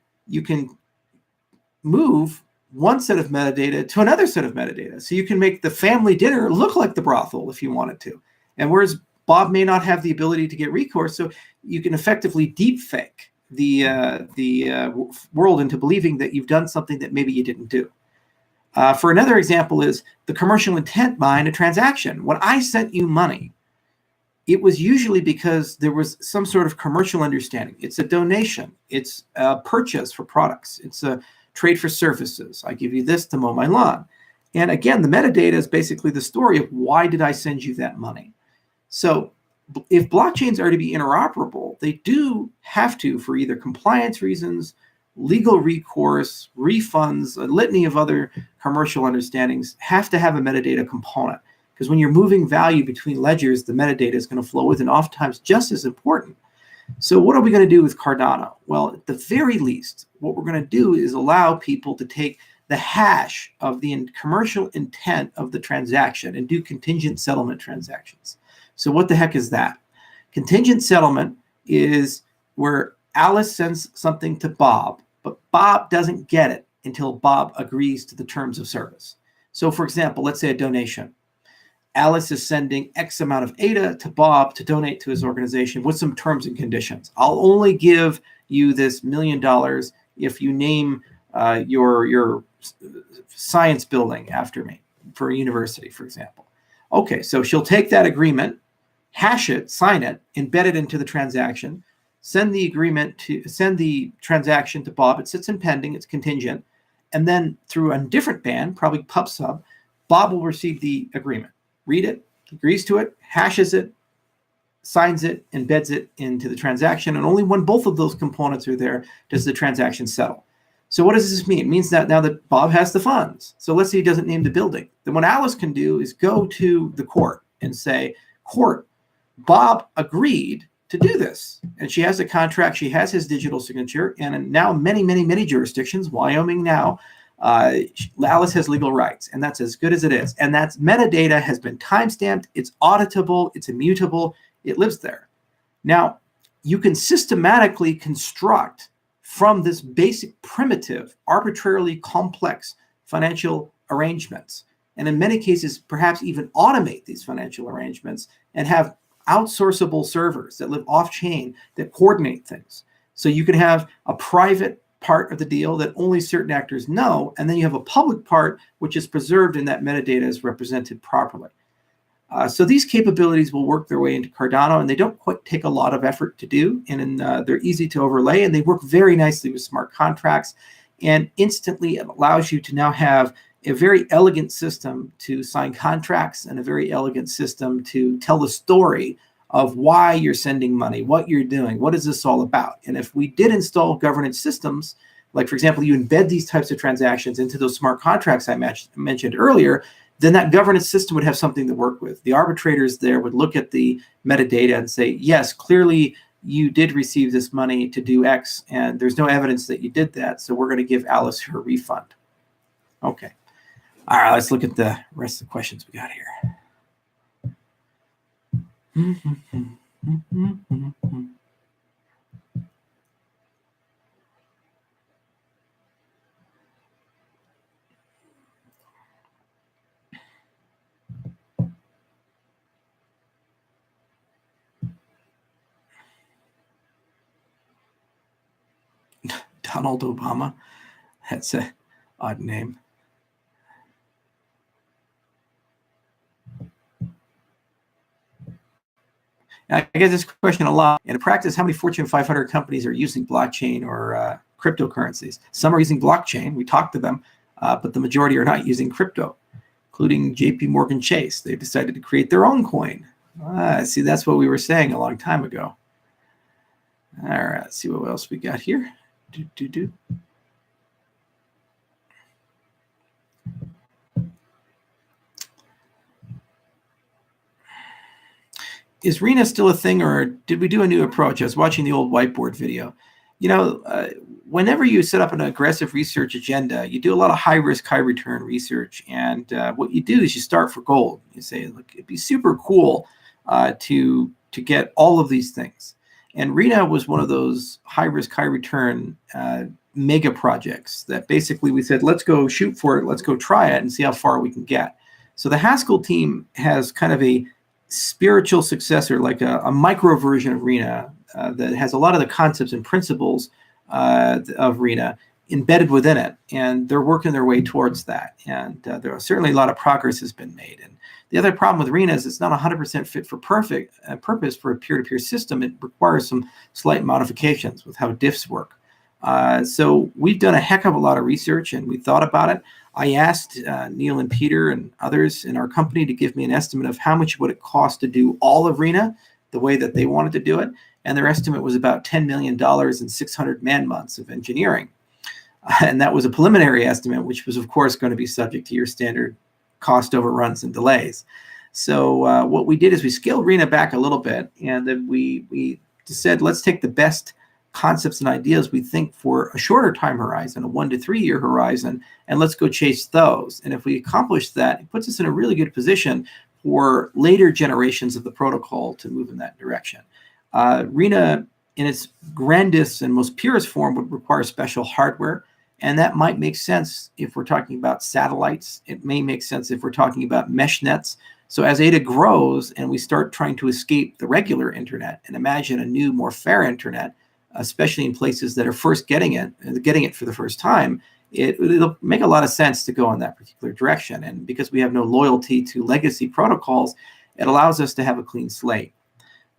move one set of metadata to another set of metadata. So you can make the family dinner look like the brothel if you wanted to. And whereas Bob may not have the ability to get recourse, so you can effectively deep fake the world into believing that you've done something that maybe you didn't do. For another example is the commercial intent behind a transaction. When I sent you money, it was usually because there was some sort of commercial understanding. It's a donation. It's a purchase for products. It's a trade for services. I give you this to mow my lawn. And again, the metadata is basically the story of why did I send you that money? So if blockchains are to be interoperable, they do have to, for either compliance reasons, legal recourse, refunds, a litany of other commercial understandings, have to have a metadata component. Because when you're moving value between ledgers, the metadata is going to flow with, and oftentimes just as important. So what are we going to do with Cardano? Well, at the very least, what we're going to do is allow people to take the hash of the commercial intent of the transaction and do contingent settlement transactions. So what the heck is that? Contingent settlement is where Alice sends something to Bob, but Bob doesn't get it until Bob agrees to the terms of service. So for example, let's say a donation. Alice is sending X amount of ADA to Bob to donate to his organization with some terms and conditions. I'll only give you this $1 million if you name your science building after me for a university, for example. Okay, so she'll take that agreement, hash it, sign it, embed it into the transaction, send the transaction to Bob. It sits in pending, it's contingent, and then through a different band, probably PubSub, Bob will receive the agreement. Read it, agrees to it, hashes it, signs it, embeds it into the transaction. And only when both of those components are there does the transaction settle. So what does this mean? It means that now that Bob has the funds. So let's say he doesn't name the building. Then what Alice can do is go to the court and say, court, Bob agreed to do this. And she has a contract. She has his digital signature. And now many jurisdictions, Wyoming now, Alice has legal rights, and that's as good as it is. And that's metadata has been timestamped, it's auditable, it's immutable, it lives there. Now, you can systematically construct from this basic primitive, arbitrarily complex financial arrangements, and in many cases, perhaps even automate these financial arrangements and have outsourceable servers that live off-chain that coordinate things. So you can have a private part of the deal that only certain actors know, and then you have a public part which is preserved and that metadata is represented properly. So these capabilities will work their way into Cardano, and they don't quite take a lot of effort to do, and they're easy to overlay, and they work very nicely with smart contracts, and instantly it allows you to now have a very elegant system to sign contracts and a very elegant system to tell the story of why you're sending money, what you're doing, what is this all about? And if we did install governance systems, like for example, you embed these types of transactions into those smart contracts I mentioned earlier, then that governance system would have something to work with. The arbitrators there would look at the metadata and say, yes, clearly you did receive this money to do X, and there's no evidence that you did that, so we're going to give Alice her refund. Okay. All right, let's look at the rest of the questions we got here. Donald Obama. That's an odd name. I get this question a lot. In practice, how many Fortune 500 companies are using blockchain or cryptocurrencies? Some are using blockchain. We talked to them, but the majority are not using crypto, including JP Morgan Chase. They've decided to create their own coin. See, that's what we were saying a long time ago. All right, let's see what else we got here. Is RENA still a thing, or did we do a new approach? I was watching the old whiteboard video. You know, whenever you set up an aggressive research agenda, you do a lot of high risk, high return research. And what you do is you start for gold. You say, look, it'd be super cool to get all of these things. And RENA was one of those high risk, high return mega projects that basically we said, let's go shoot for it. Let's go try it and see how far we can get. So the Haskell team has kind of a spiritual successor, like a micro version of RENA that has a lot of the concepts and principles of RENA embedded within it, and they're working their way towards that. And there are certainly a lot of progress has been made. And the other problem with RENA is it's not 100% fit for purpose for a peer-to-peer system. It requires some slight modifications with how diffs work. So we've done a heck of a lot of research, and we thought about it. I asked Neil and Peter and others in our company to give me an estimate of how much would it cost to do all of RENA the way that they wanted to do it. And their estimate was about $10 million and 600 man-months of engineering. And that was a preliminary estimate, which was, of course, going to be subject to your standard cost overruns and delays. So what we did is we scaled RENA back a little bit, and then we said, let's take the best concepts and ideas we think for a shorter time horizon, a 1 to 3 year horizon, and let's go chase those. And if we accomplish that, it puts us in a really good position for later generations of the protocol to move in that direction. RENA, in its grandest and most purest form, would require special hardware, and that might make sense if we're talking about satellites. It may make sense if we're talking about mesh nets. So as Ada grows and we start trying to escape the regular internet and imagine a new, more fair internet, especially in places that are first getting it for the first time, it'll make a lot of sense to go in that particular direction. And because we have no loyalty to legacy protocols, it allows us to have a clean slate.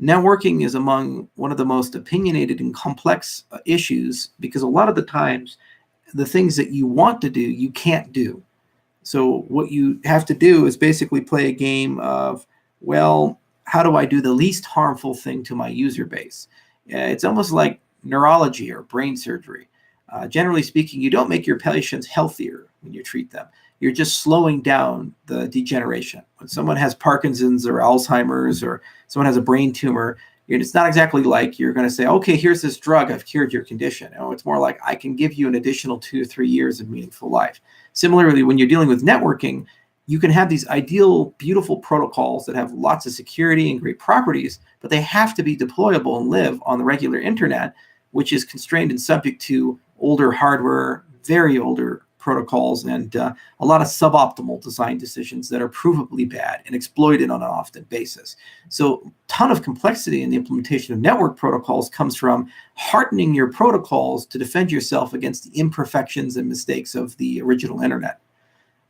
Networking is among one of the most opinionated and complex issues, because a lot of the times the things that you want to do, you can't do. So what you have to do is basically play a game of, well, how do I do the least harmful thing to my user base? It's almost like neurology or brain surgery. Generally speaking, you don't make your patients healthier when you treat them. You're just slowing down the degeneration. When someone has Parkinson's or Alzheimer's, or someone has a brain tumor, it's not exactly like you're going to say, okay, here's this drug, I've cured your condition. No, it's more like, I can give you an additional 2 to 3 years of meaningful life. Similarly, when you're dealing with networking, you can have these ideal, beautiful protocols that have lots of security and great properties, but they have to be deployable and live on the regular internet, which is constrained and subject to older hardware, very older protocols, and a lot of suboptimal design decisions that are provably bad and exploited on an often basis. So a ton of complexity in the implementation of network protocols comes from hardening your protocols to defend yourself against the imperfections and mistakes of the original internet.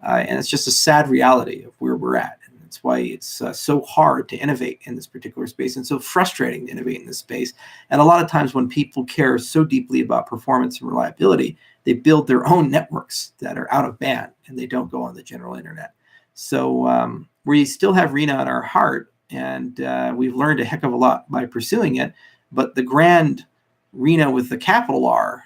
And it's just a sad reality of where we're at. And that's why it's so hard to innovate in this particular space, and so frustrating to innovate in this space. And a lot of times when people care so deeply about performance and reliability, they build their own networks that are out of band, and they don't go on the general internet. So we still have RENA in our heart, and we've learned a heck of a lot by pursuing it. But the grand RENA with the capital R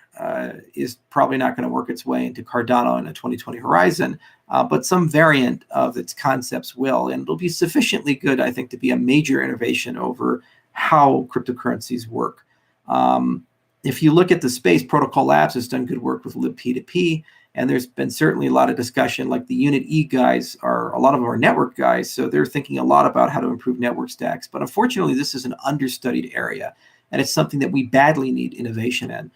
is probably not going to work its way into Cardano in a 2020 horizon, but some variant of its concepts will. And it'll be sufficiently good, I think, to be a major innovation over how cryptocurrencies work. If you look at the space, Protocol Labs has done good work with libp2p, and there's been certainly a lot of discussion. Like the Unit E guys are, a lot of them are network guys, so they're thinking a lot about how to improve network stacks. But unfortunately, this is an understudied area, and it's something that we badly need innovation in,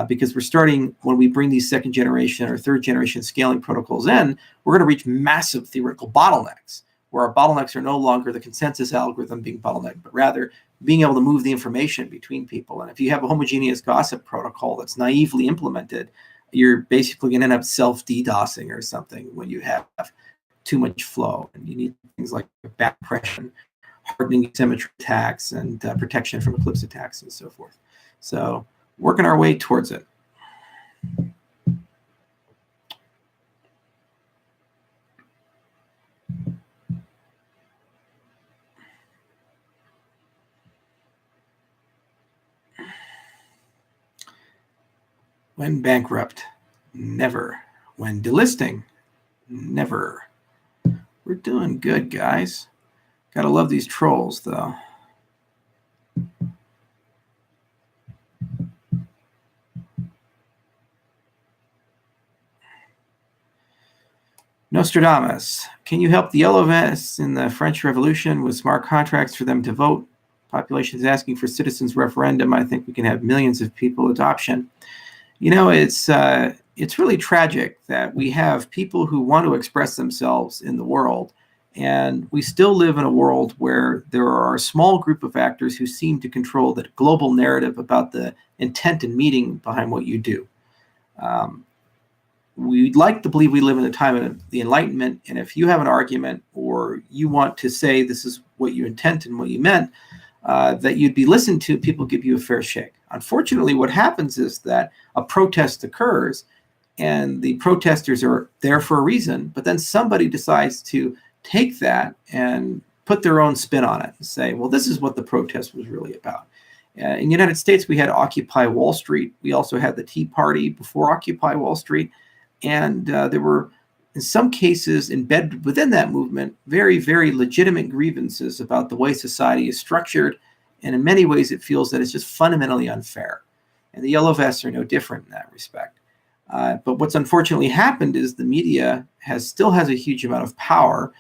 because we're starting, when we bring these second generation or third generation scaling protocols in, we're going to reach massive theoretical bottlenecks, where our bottlenecks are no longer the consensus algorithm being bottlenecked, but rather being able to move the information between people. And if you have a homogeneous gossip protocol that's naively implemented, you're basically going to end up self-DDoSing or something when you have too much flow. And you need things like backpression, hardening symmetry attacks, and protection from eclipse attacks and so forth. So working our way towards it. When bankrupt, never. When delisting, never. We're doing good, guys. Gotta love these trolls, though. Nostradamus, can you help the yellow vests in the French Revolution with smart contracts for them to vote? Population is asking for citizens' referendum. I think we can have millions of people adoption. You know, it's really tragic that we have people who want to express themselves in the world, and we still live in a world where there are a small group of actors who seem to control the global narrative about the intent and meaning behind what you do. We'd like to believe we live in a time of the Enlightenment, and if you have an argument or you want to say this is what you intend and what you meant, that you'd be listened to, people give you a fair shake. Unfortunately, what happens is that a protest occurs and the protesters are there for a reason, but then somebody decides to take that and put their own spin on it and say, well, this is what the protest was really about. In the United States, we had Occupy Wall Street. We also had the Tea Party before Occupy Wall Street. And there were, in some cases, embedded within that movement, very, very legitimate grievances about the way society is structured. And in many ways, it feels that it's just fundamentally unfair. And the yellow vests are no different in that respect. But what's unfortunately happened is the media still has a huge amount of power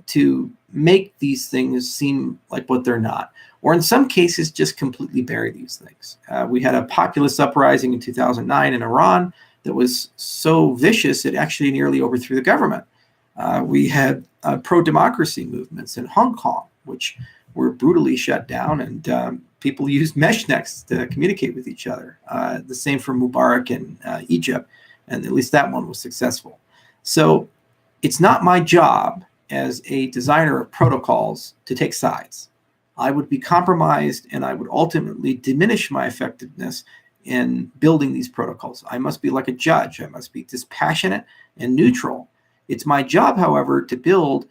to make these things seem like what they're not, or in some cases, just completely bury these things. We had a populist uprising in 2009 in Iran that was so vicious it actually nearly overthrew the government. We had pro-democracy movements in Hong Kong, which were brutally shut down, and people used mesh nets to communicate with each other. The same for Mubarak in Egypt, and at least that one was successful. So it's not my job as a designer of protocols to take sides. I would be compromised, and I would ultimately diminish my effectiveness in building these protocols. I must be like a judge. I must be dispassionate and neutral. It's my job, however, to build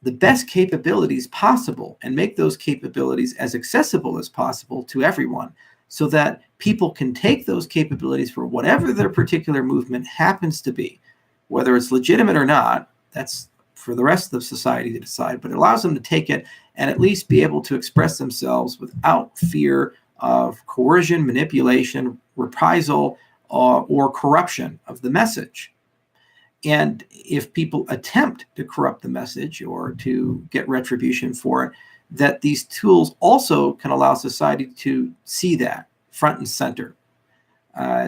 the best capabilities possible and make those capabilities as accessible as possible to everyone so that people can take those capabilities for whatever their particular movement happens to be. Whether it's legitimate or not, that's for the rest of society to decide, but it allows them to take it and at least be able to express themselves without fear of coercion, manipulation, reprisal, or corruption of the message. And if people attempt to corrupt the message or to get retribution for it, that these tools also can allow society to see that front and center.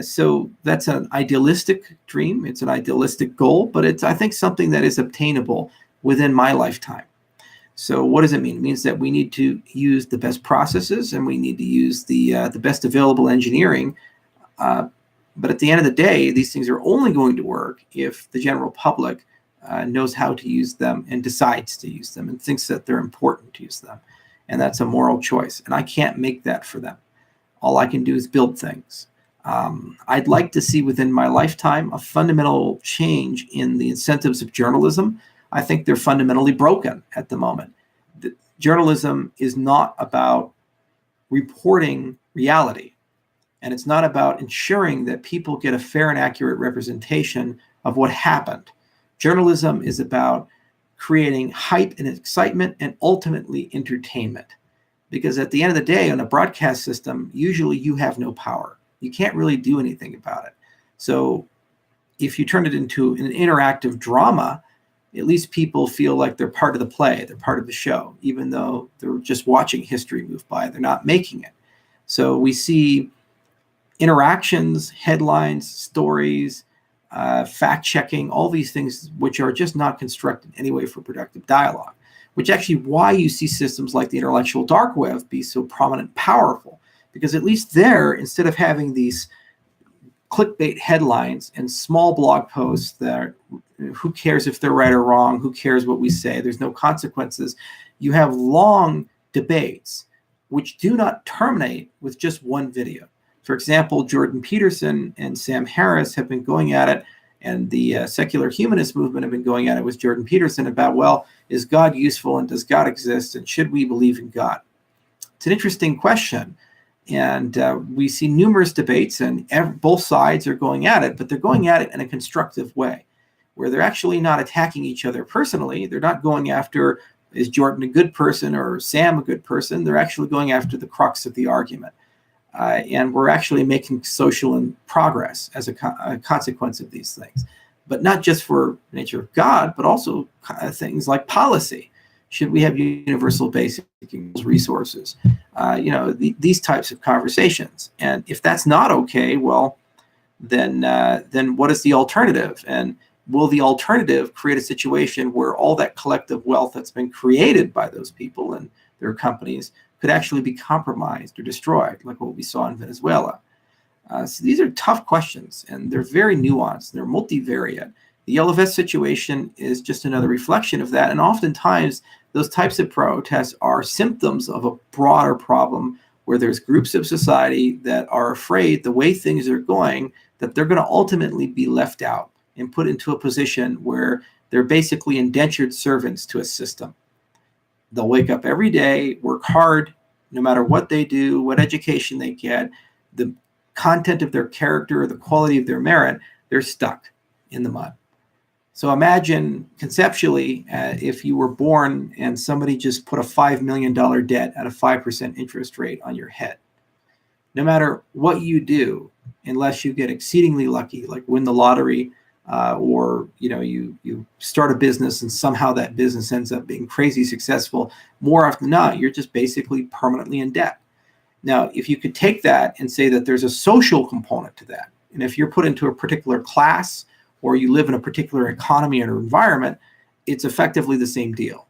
So that's an idealistic dream. It's an idealistic goal, but it's, I think, something that is obtainable within my lifetime. So what does it mean? It means that we need to use the best processes and we need to use the best available engineering. But at the end of the day, these things are only going to work if the general public knows how to use them and decides to use them and thinks that they're important to use them. And that's a moral choice. And I can't make that for them. All I can do is build things. I'd like to see within my lifetime a fundamental change in the incentives of journalism. I think they're fundamentally broken at the moment. Journalism is not about reporting reality. And it's not about ensuring that people get a fair and accurate representation of what happened. Journalism is about creating hype and excitement and ultimately entertainment. Because at the end of the day, on a broadcast system, usually you have no power. You can't really do anything about it. So if you turn it into an interactive drama, at least people feel like they're part of the play, they're part of the show, even though they're just watching history move by, they're not making it. So we see interactions, headlines, stories, fact-checking, all these things which are just not constructed anyway for productive dialogue. which actually why you see systems like the intellectual dark web be so prominent and powerful. Because at least there, instead of having these clickbait headlines and small blog posts that who cares if they're right or wrong, who cares what we say, there's no consequences, you have long debates which do not terminate with just one video. For example, Jordan Peterson and Sam Harris have been going at it, and the secular humanist movement have been going at it with Jordan Peterson about, well, is God useful and does God exist and should we believe in God? It's an interesting question. And we see numerous debates, and both sides are going at it, but they're going at it in a constructive way, where they're actually not attacking each other personally. They're not going after, is Jordan a good person or Sam a good person? They're actually going after the crux of the argument. And we're actually making social progress as a consequence of these things, but not just for the nature of God, but also things like policy. Should we have universal basic resources? These types of conversations. And if that's not okay, well, then what is the alternative? And will the alternative create a situation where all that collective wealth that's been created by those people and their companies could actually be compromised or destroyed, like what we saw in Venezuela? So these are tough questions, and they're very nuanced. They're multivariate. The yellow vest situation is just another reflection of that. And oftentimes, those types of protests are symptoms of a broader problem where there's groups of society that are afraid the way things are going, that they're going to ultimately be left out and put into a position where they're basically indentured servants to a system. They'll wake up every day, work hard, no matter what they do, what education they get, the content of their character, the quality of their merit, they're stuck in the mud. So imagine conceptually if you were born and somebody just put a $5 million debt at a 5% interest rate on your head. No matter what you do, unless you get exceedingly lucky, like win the lottery, or you start a business and somehow that business ends up being crazy successful, more often than not, you're just basically permanently in debt. Now, if you could take that and say that there's a social component to that, and if you're put into a particular class or you live in a particular economy or environment, it's effectively the same deal.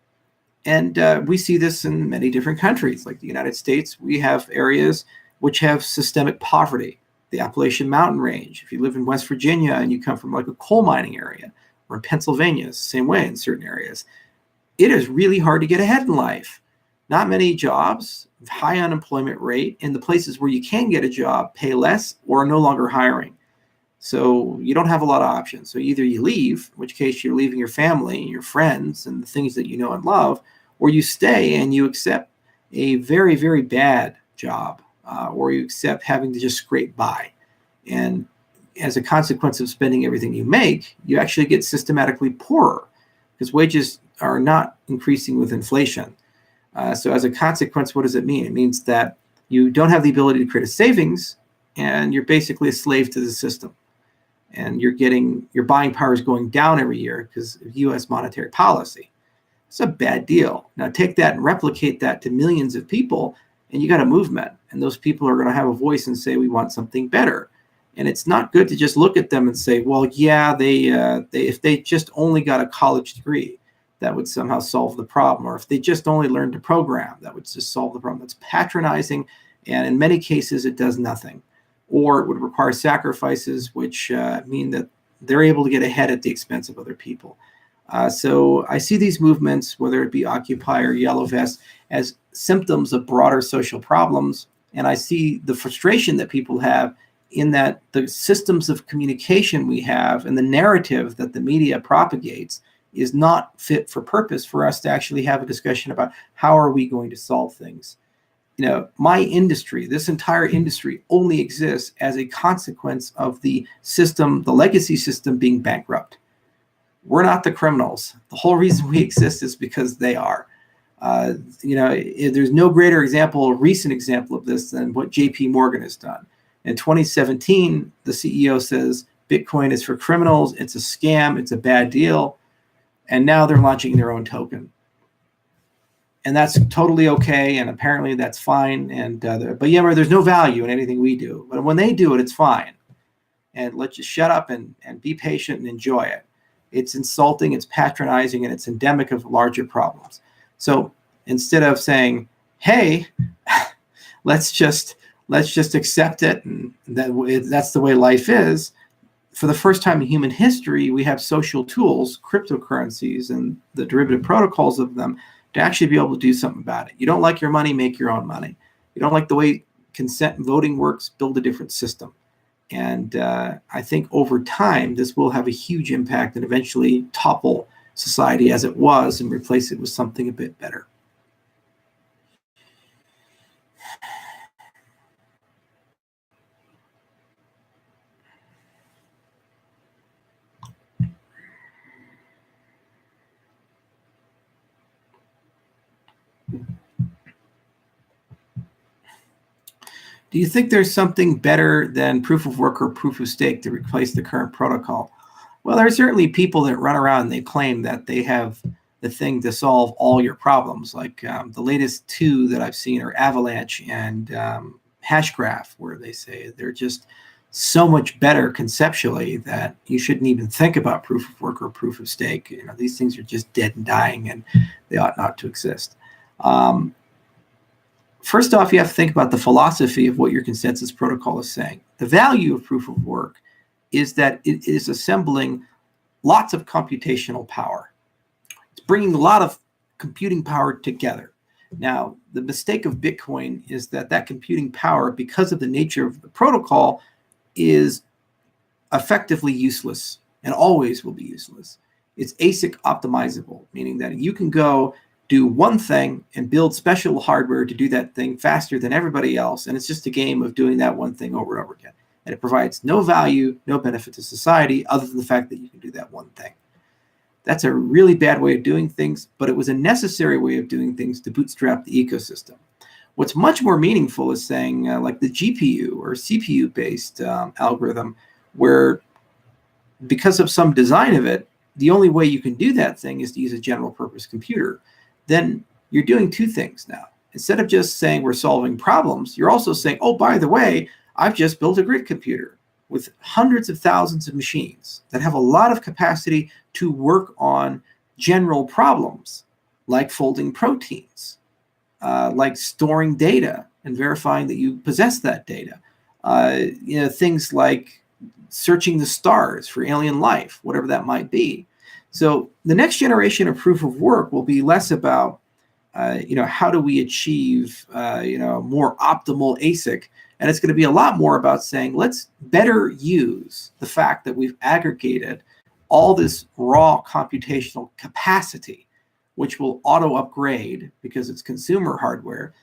And we see this in many different countries. Like the United States, we have areas which have systemic poverty. The Appalachian Mountain Range, if you live in West Virginia and you come from like a coal mining area, or in Pennsylvania, it's the same way in certain areas, it is really hard to get ahead in life. Not many jobs, high unemployment rate, and the places where you can get a job pay less or are no longer hiring. So you don't have a lot of options. So either you leave, in which case you're leaving your family, your friends, and the things that you know and love, or you stay and you accept a very, very bad job, or you accept having to just scrape by. And as a consequence of spending everything you make, you actually get systematically poorer because wages are not increasing with inflation. So as a consequence, what does it mean? It means that you don't have the ability to create a savings, and you're basically a slave to the system. And your buying power is going down every year because of U.S. monetary policy. It's a bad deal. Now take that and replicate that to millions of people, and you got a movement. And those people are going to have a voice and say, we want something better. And it's not good to just look at them and say, well, yeah, they if they just only got a college degree, that would somehow solve the problem. Or if they just only learned to program, that would just solve the problem. That's patronizing. And in many cases, it does nothing. Or it would require sacrifices, which mean that they're able to get ahead at the expense of other people. So I see these movements, whether it be Occupy or Yellow Vest, as symptoms of broader social problems. And I see the frustration that people have in that the systems of communication we have and the narrative that the media propagates is not fit for purpose for us to actually have a discussion about how are we going to solve things. My industry, this entire industry only exists as a consequence of the system, the legacy system being bankrupt. We're not the criminals. The whole reason we exist is because they are. There's no greater example, recent example of this than what JP Morgan has done. In 2017, the CEO says Bitcoin is for criminals, it's a scam, it's a bad deal. And now they're launching their own token. And that's totally okay, and apparently that's fine. But there's no value in anything we do. But when they do it, it's fine. And let's just shut up and be patient and enjoy it. It's insulting, it's patronizing, and it's endemic of larger problems. So instead of saying, hey, let's just accept it and that's the way life is, for the first time in human history, we have social tools, cryptocurrencies, and the derivative protocols of them to actually be able to do something about it. You don't like your money, make your own money. You don't like the way consent and voting works, build a different system. And I think over time, this will have a huge impact and eventually topple society as it was and replace it with something a bit better. Do you think there's something better than proof of work or proof of stake to replace the current protocol? Well, there are certainly people that run around and they claim that they have the thing to solve all your problems. Like the latest two that I've seen are Avalanche and Hashgraph, where they say they're just so much better conceptually that you shouldn't even think about proof of work or proof of stake. You know, these things are just dead and dying, and they ought not to exist. First off, you have to think about the philosophy of what your consensus protocol is saying. The value of proof of work is that it is assembling lots of computational power. It's bringing a lot of computing power together. Now, the mistake of Bitcoin is that that computing power, because of the nature of the protocol, is effectively useless and always will be useless. It's ASIC optimizable, meaning that you can go do one thing and build special hardware to do that thing faster than everybody else. And it's just a game of doing that one thing over and over again. And it provides no value, no benefit to society other than the fact that you can do that one thing. That's a really bad way of doing things, but it was a necessary way of doing things to bootstrap the ecosystem. What's much more meaningful is saying like the GPU or CPU-based algorithm, where because of some design of it, the only way you can do that thing is to use a general purpose computer. Then you're doing two things now. Instead of just saying we're solving problems, you're also saying, oh, by the way, I've just built a grid computer with hundreds of thousands of machines that have a lot of capacity to work on general problems, like folding proteins, like storing data and verifying that you possess that data. Things like searching the stars for alien life, whatever that might be. So the next generation of proof of work will be less about, how do we achieve, more optimal ASIC, and it's going to be a lot more about saying, let's better use the fact that we've aggregated all this raw computational capacity, which will auto upgrade because it's consumer hardware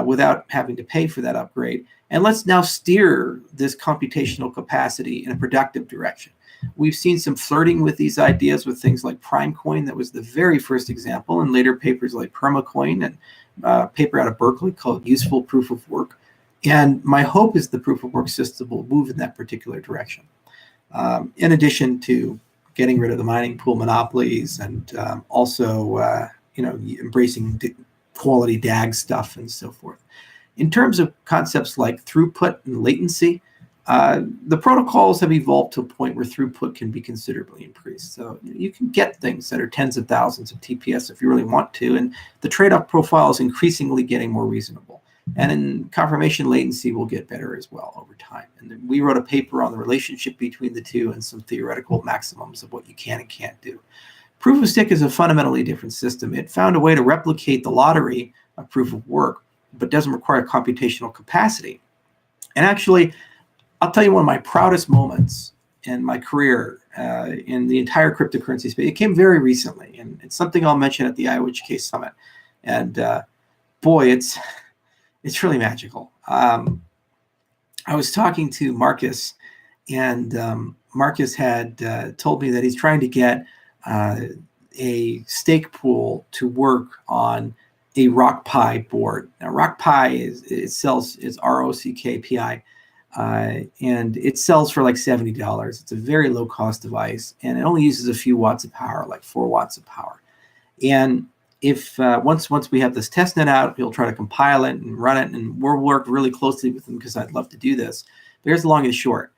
without having to pay for that upgrade. And let's now steer this computational capacity in a productive direction. We've seen some flirting with these ideas with things like Primecoin. That was the very first example, and later papers like Permacoin and a paper out of Berkeley called Useful Proof of Work. And my hope is the proof of work system will move in that particular direction. In addition to getting rid of the mining pool monopolies and also, embracing quality DAG stuff and so forth. In terms of concepts like throughput and latency, the protocols have evolved to a point where throughput can be considerably increased. So you can get things that are tens of thousands of TPS if you really want to, and the trade-off profile is increasingly getting more reasonable. And in confirmation latency will get better as well over time. And we wrote a paper on the relationship between the two and some theoretical maximums of what you can and can't do. Proof of stake is a fundamentally different system. It found a way to replicate the lottery of proof of work, but doesn't require computational capacity. And actually, I'll tell you one of my proudest moments in my career in the entire cryptocurrency space. It came very recently, and it's something I'll mention at the IOHK Summit. And boy, it's really magical. I was talking to Marcus, and Marcus had told me that he's trying to get a stake pool to work on a RockPi board. Now, RockPi it's ROCKPI. And it sells for like $70. It's a very low cost device, and it only uses a few watts of power, like 4 watts of power. And if once we have this testnet out, we'll try to compile it and run it, and we'll work really closely with them because I'd love to do this. But here's the long and short.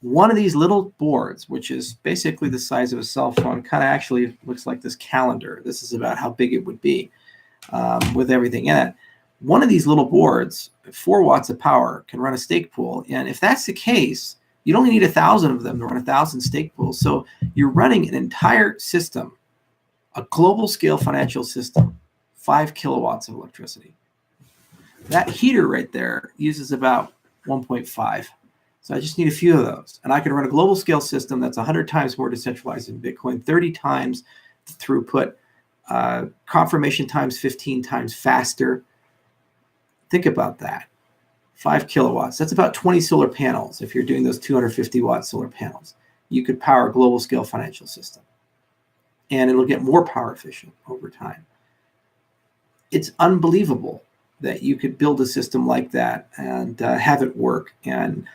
One of these little boards, which is basically the size of a cell phone, kind of actually looks like this calendar. This is about how big it would be. with everything in it. One of these little boards, 4 watts of power, can run a stake pool. And if that's the case, you'd only need 1,000 of them to run 1,000 stake pools. So you're running an entire system, a global scale financial system, 5 kilowatts of electricity. That heater right there uses about 1.5. So I just need a few of those. And I can run a global scale system that's 100 times more decentralized than Bitcoin, 30 times the throughput, confirmation times 15 times faster. Think about that. 5 kilowatts. That's about 20 solar panels. If you're doing those 250 watt solar panels, you could power a global scale financial system. And it'll get more power efficient over time. It's unbelievable that you could build a system like that and have it work. And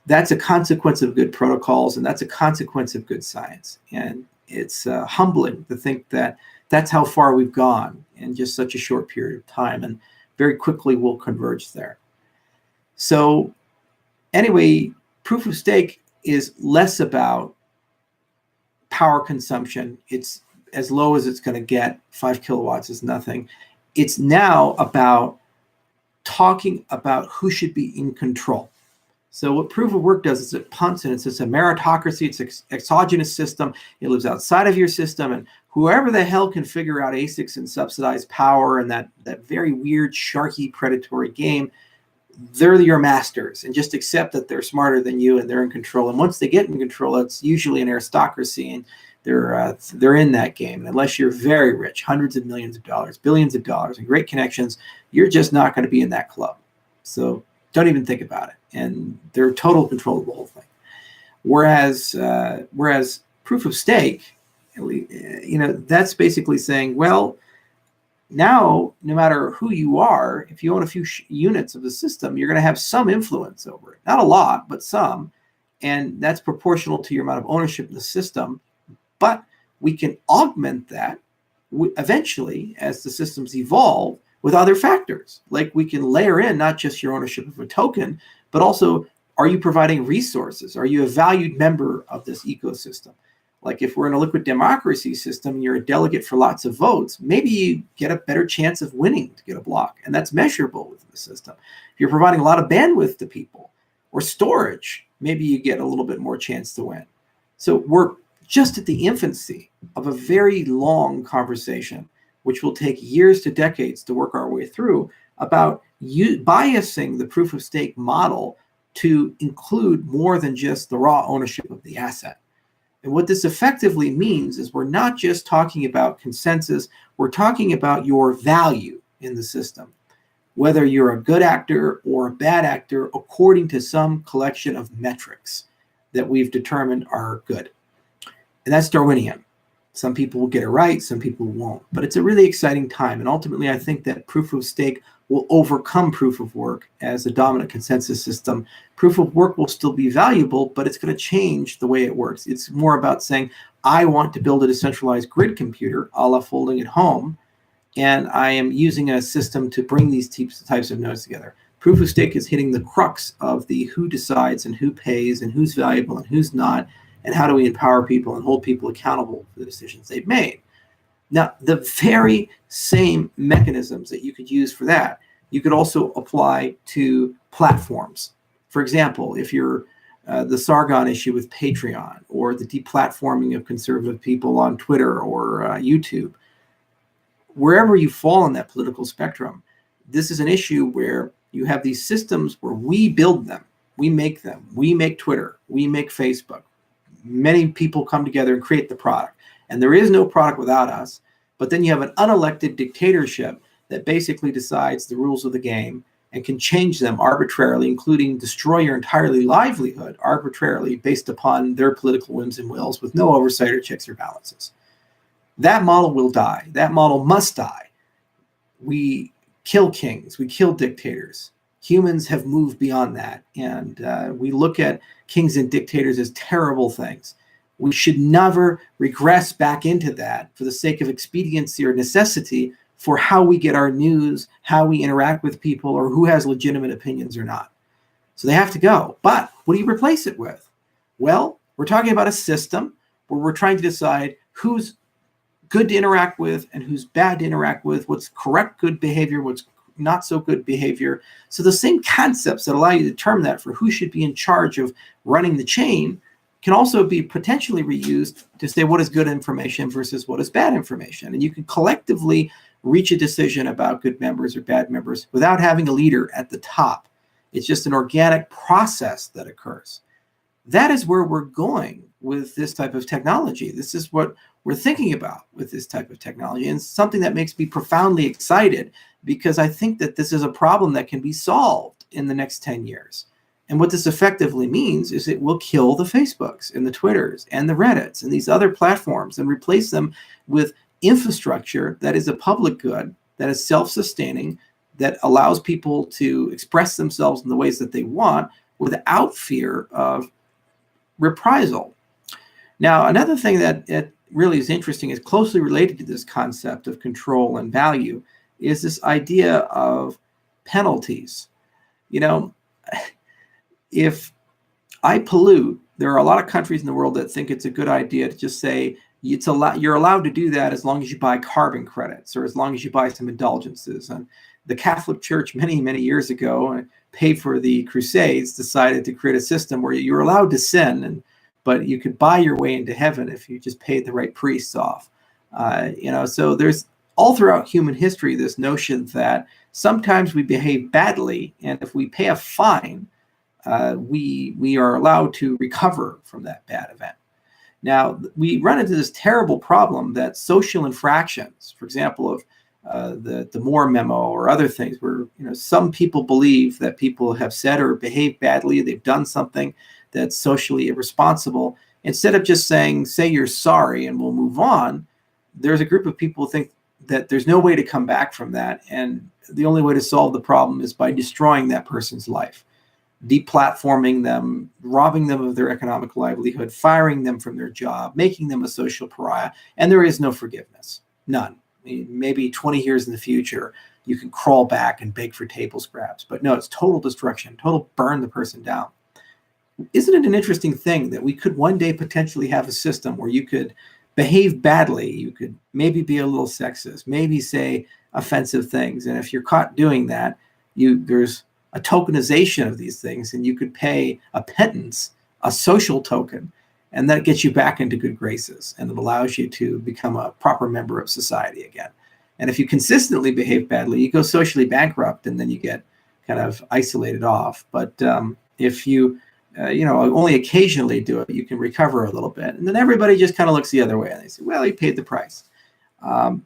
that's a consequence of good protocols, and that's a consequence of good science. And it's humbling to think that that's how far we've gone in just such a short period of time. And very quickly we'll converge there. So anyway, proof of stake is less about power consumption. It's as low as it's going to get. 5 kilowatts is nothing. It's now about talking about who should be in control. So what proof of work does is it punts, and it's a meritocracy. It's an exogenous system. It lives outside of your system, and whoever the hell can figure out ASICs and subsidized power and that very weird, sharky, predatory game, they're your masters, and just accept that they're smarter than you and they're in control. And once they get in control, it's usually an aristocracy, and they're in that game. And unless you're very rich, hundreds of millions of dollars, billions of dollars, and great connections, you're just not going to be in that club. So don't even think about it. And they're total control of the whole thing. Whereas proof of stake, that's basically saying, well, now, no matter who you are, if you own a few units of the system, you're going to have some influence over it. Not a lot, but some. And that's proportional to your amount of ownership in the system. But we can augment that eventually as the systems evolve with other factors. Like we can layer in not just your ownership of a token, but also, are you providing resources? Are you a valued member of this ecosystem? Like if we're in a liquid democracy system and you're a delegate for lots of votes, maybe you get a better chance of winning to get a block. And that's measurable within the system. If you're providing a lot of bandwidth to people or storage, maybe you get a little bit more chance to win. So we're just at the infancy of a very long conversation, which will take years to decades to work our way through, about biasing the proof of stake model to include more than just the raw ownership of the asset. And what this effectively means is we're not just talking about consensus, we're talking about your value in the system, whether you're a good actor or a bad actor according to some collection of metrics that we've determined are good. And that's Darwinian. Some people will get it right, some people won't. But it's a really exciting time. And ultimately, I think that proof of stake will overcome proof of work as a dominant consensus system. Proof of work will still be valuable, but it's going to change the way it works. It's more about saying, I want to build a decentralized grid computer, a la folding at home, and I am using a system to bring these types of nodes together. Proof of stake is hitting the crux of the who decides and who pays and who's valuable and who's not, and how do we empower people and hold people accountable for the decisions they've made. Now, the very same mechanisms that you could use for that, you could also apply to platforms. For example, if you're the Sargon issue with Patreon, or the deplatforming of conservative people on Twitter or YouTube, wherever you fall on that political spectrum, this is an issue where you have these systems where we build them, we make them, we make Twitter, we make Facebook. Many people come together and create the product. And there is no product without us. But then you have an unelected dictatorship that basically decides the rules of the game and can change them arbitrarily, including destroy your entire livelihood arbitrarily based upon their political whims and wills with no oversight or checks or balances. That model will die. That model must die. We kill kings. We kill dictators. Humans have moved beyond that. And we look at kings and dictators as terrible things. We should never regress back into that for the sake of expediency or necessity for how we get our news, how we interact with people, or who has legitimate opinions or not. So they have to go. But what do you replace it with? Well, we're talking about a system where we're trying to decide who's good to interact with and who's bad to interact with, what's correct good behavior, what's not so good behavior. So the same concepts that allow you to determine that for who should be in charge of running the chain can also be potentially reused to say what is good information versus what is bad information. And you can collectively reach a decision about good members or bad members without having a leader at the top. It's just an organic process that occurs. That is where we're going with this type of technology. This is what we're thinking about with this type of technology, and something that makes me profoundly excited, because I think that this is a problem that can be solved in the next 10 years. And what this effectively means is it will kill the Facebooks and the Twitters and the Reddits and these other platforms and replace them with infrastructure that is a public good, that is self-sustaining, that allows people to express themselves in the ways that they want without fear of reprisal. Now, another thing that really is interesting, is closely related to this concept of control and value, is this idea of penalties. You know, if I pollute, there are a lot of countries in the world that think it's a good idea to just say you're allowed to do that as long as you buy carbon credits or as long as you buy some indulgences. And the Catholic Church many, many years ago, paid for the Crusades, decided to create a system where you're allowed to sin, but you could buy your way into heaven if you just paid the right priests off. So there's all throughout human history this notion that sometimes we behave badly, and if we pay a fine, we are allowed to recover from that bad event. Now, we run into this terrible problem that social infractions, for example, of the Moore memo or other things, where some people believe that people have said or behaved badly, they've done something that's socially irresponsible. Instead of just saying, say you're sorry and we'll move on, there's a group of people who think that there's no way to come back from that, and the only way to solve the problem is by destroying that person's life, deplatforming them, robbing them of their economic livelihood, firing them from their job, making them a social pariah, and there is no forgiveness, none. I mean, maybe 20 years in the future, you can crawl back and beg for table scraps, but no, it's total destruction, total burn the person down. Isn't it an interesting thing that we could one day potentially have a system where you could behave badly, you could maybe be a little sexist, maybe say offensive things, and if you're caught doing that, there's a tokenization of these things, and you could pay a pittance, a social token, and that gets you back into good graces, and it allows you to become a proper member of society again. And if you consistently behave badly, you go socially bankrupt, and then you get kind of isolated off. But if you only occasionally do it, you can recover a little bit, and then everybody just kind of looks the other way, and they say, well, he paid the price.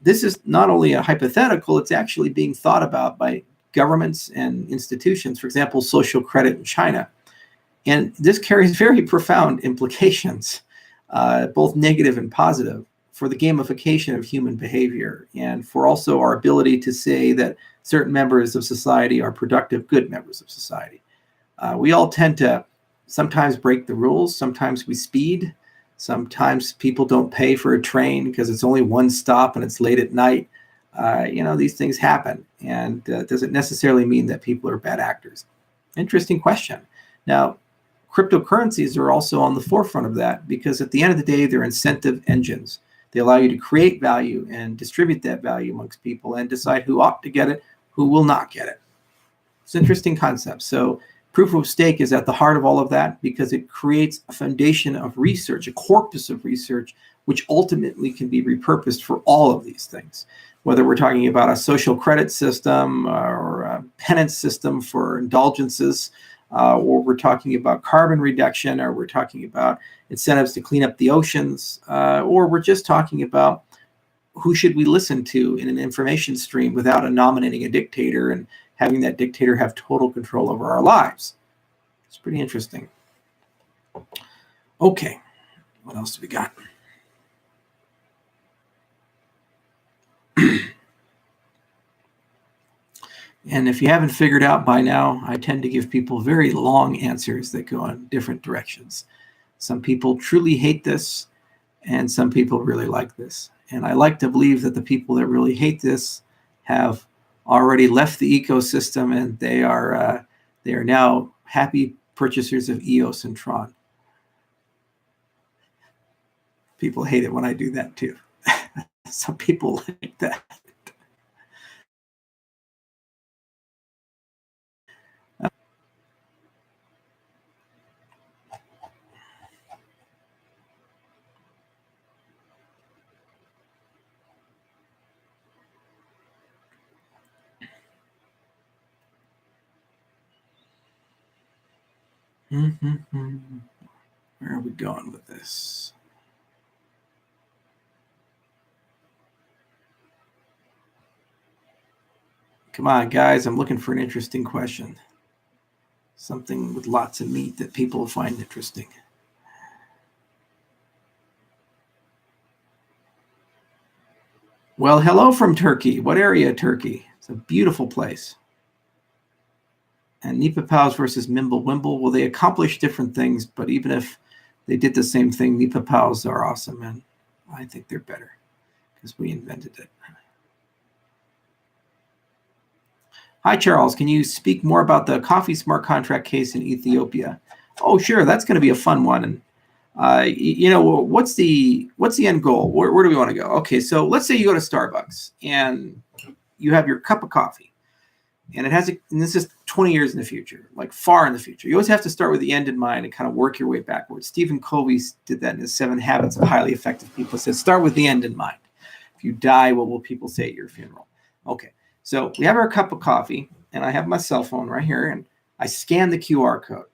This is not only a hypothetical, it's actually being thought about by governments and institutions, for example, social credit in China. And this carries very profound implications, both negative and positive, for the gamification of human behavior, and for also our ability to say that certain members of society are productive, good members of society. We all tend to sometimes break the rules, sometimes we speed, sometimes people don't pay for a train because it's only one stop and it's late at night. These things happen, and does it necessarily mean that people are bad actors? Interesting question. Now, cryptocurrencies are also on the forefront of that, because at the end of the day, they're incentive engines. They allow you to create value and distribute that value amongst people and decide who ought to get it, who will not get it. It's an interesting concept. So proof of stake is at the heart of all of that, because it creates a foundation of research, a corpus of research, which ultimately can be repurposed for all of these things. Whether we're talking about a social credit system or a penance system for indulgences, or we're talking about carbon reduction, or we're talking about incentives to clean up the oceans, or we're just talking about who should we listen to in an information stream without nominating a dictator and having that dictator have total control over our lives. It's pretty interesting. Okay, what else do we got? And if you haven't figured out by now, I tend to give people very long answers that go in different directions. Some people truly hate this, and some people really like this. And I like to believe that the people that really hate this have already left the ecosystem, and they are now happy purchasers of EOS and Tron. People hate it when I do that too. Some people like that. Where are we going with this? Come on, guys. I'm looking for an interesting question. Something with lots of meat that people find interesting. Well, hello from Turkey. What area of Turkey? It's a beautiful place. And Nipapows versus Mimblewimble, well, they accomplish different things, but even if they did the same thing, Nipapows are awesome, and I think they're better because we invented it. Hi, Charles. Can you speak more about the coffee smart contract case in Ethiopia? Oh, sure. That's going to be a fun one. And what's the end goal? Where do we want to go? Okay, so let's say you go to Starbucks and you have your cup of coffee, and it has and this is 20 years in the future, like far in the future. You always have to start with the end in mind and kind of work your way backwards. Stephen Covey did that in his 7 Habits of Highly Effective People. He said, start with the end in mind. If you die, what will people say at your funeral? Okay, so we have our cup of coffee, and I have my cell phone right here, and I scan the QR code.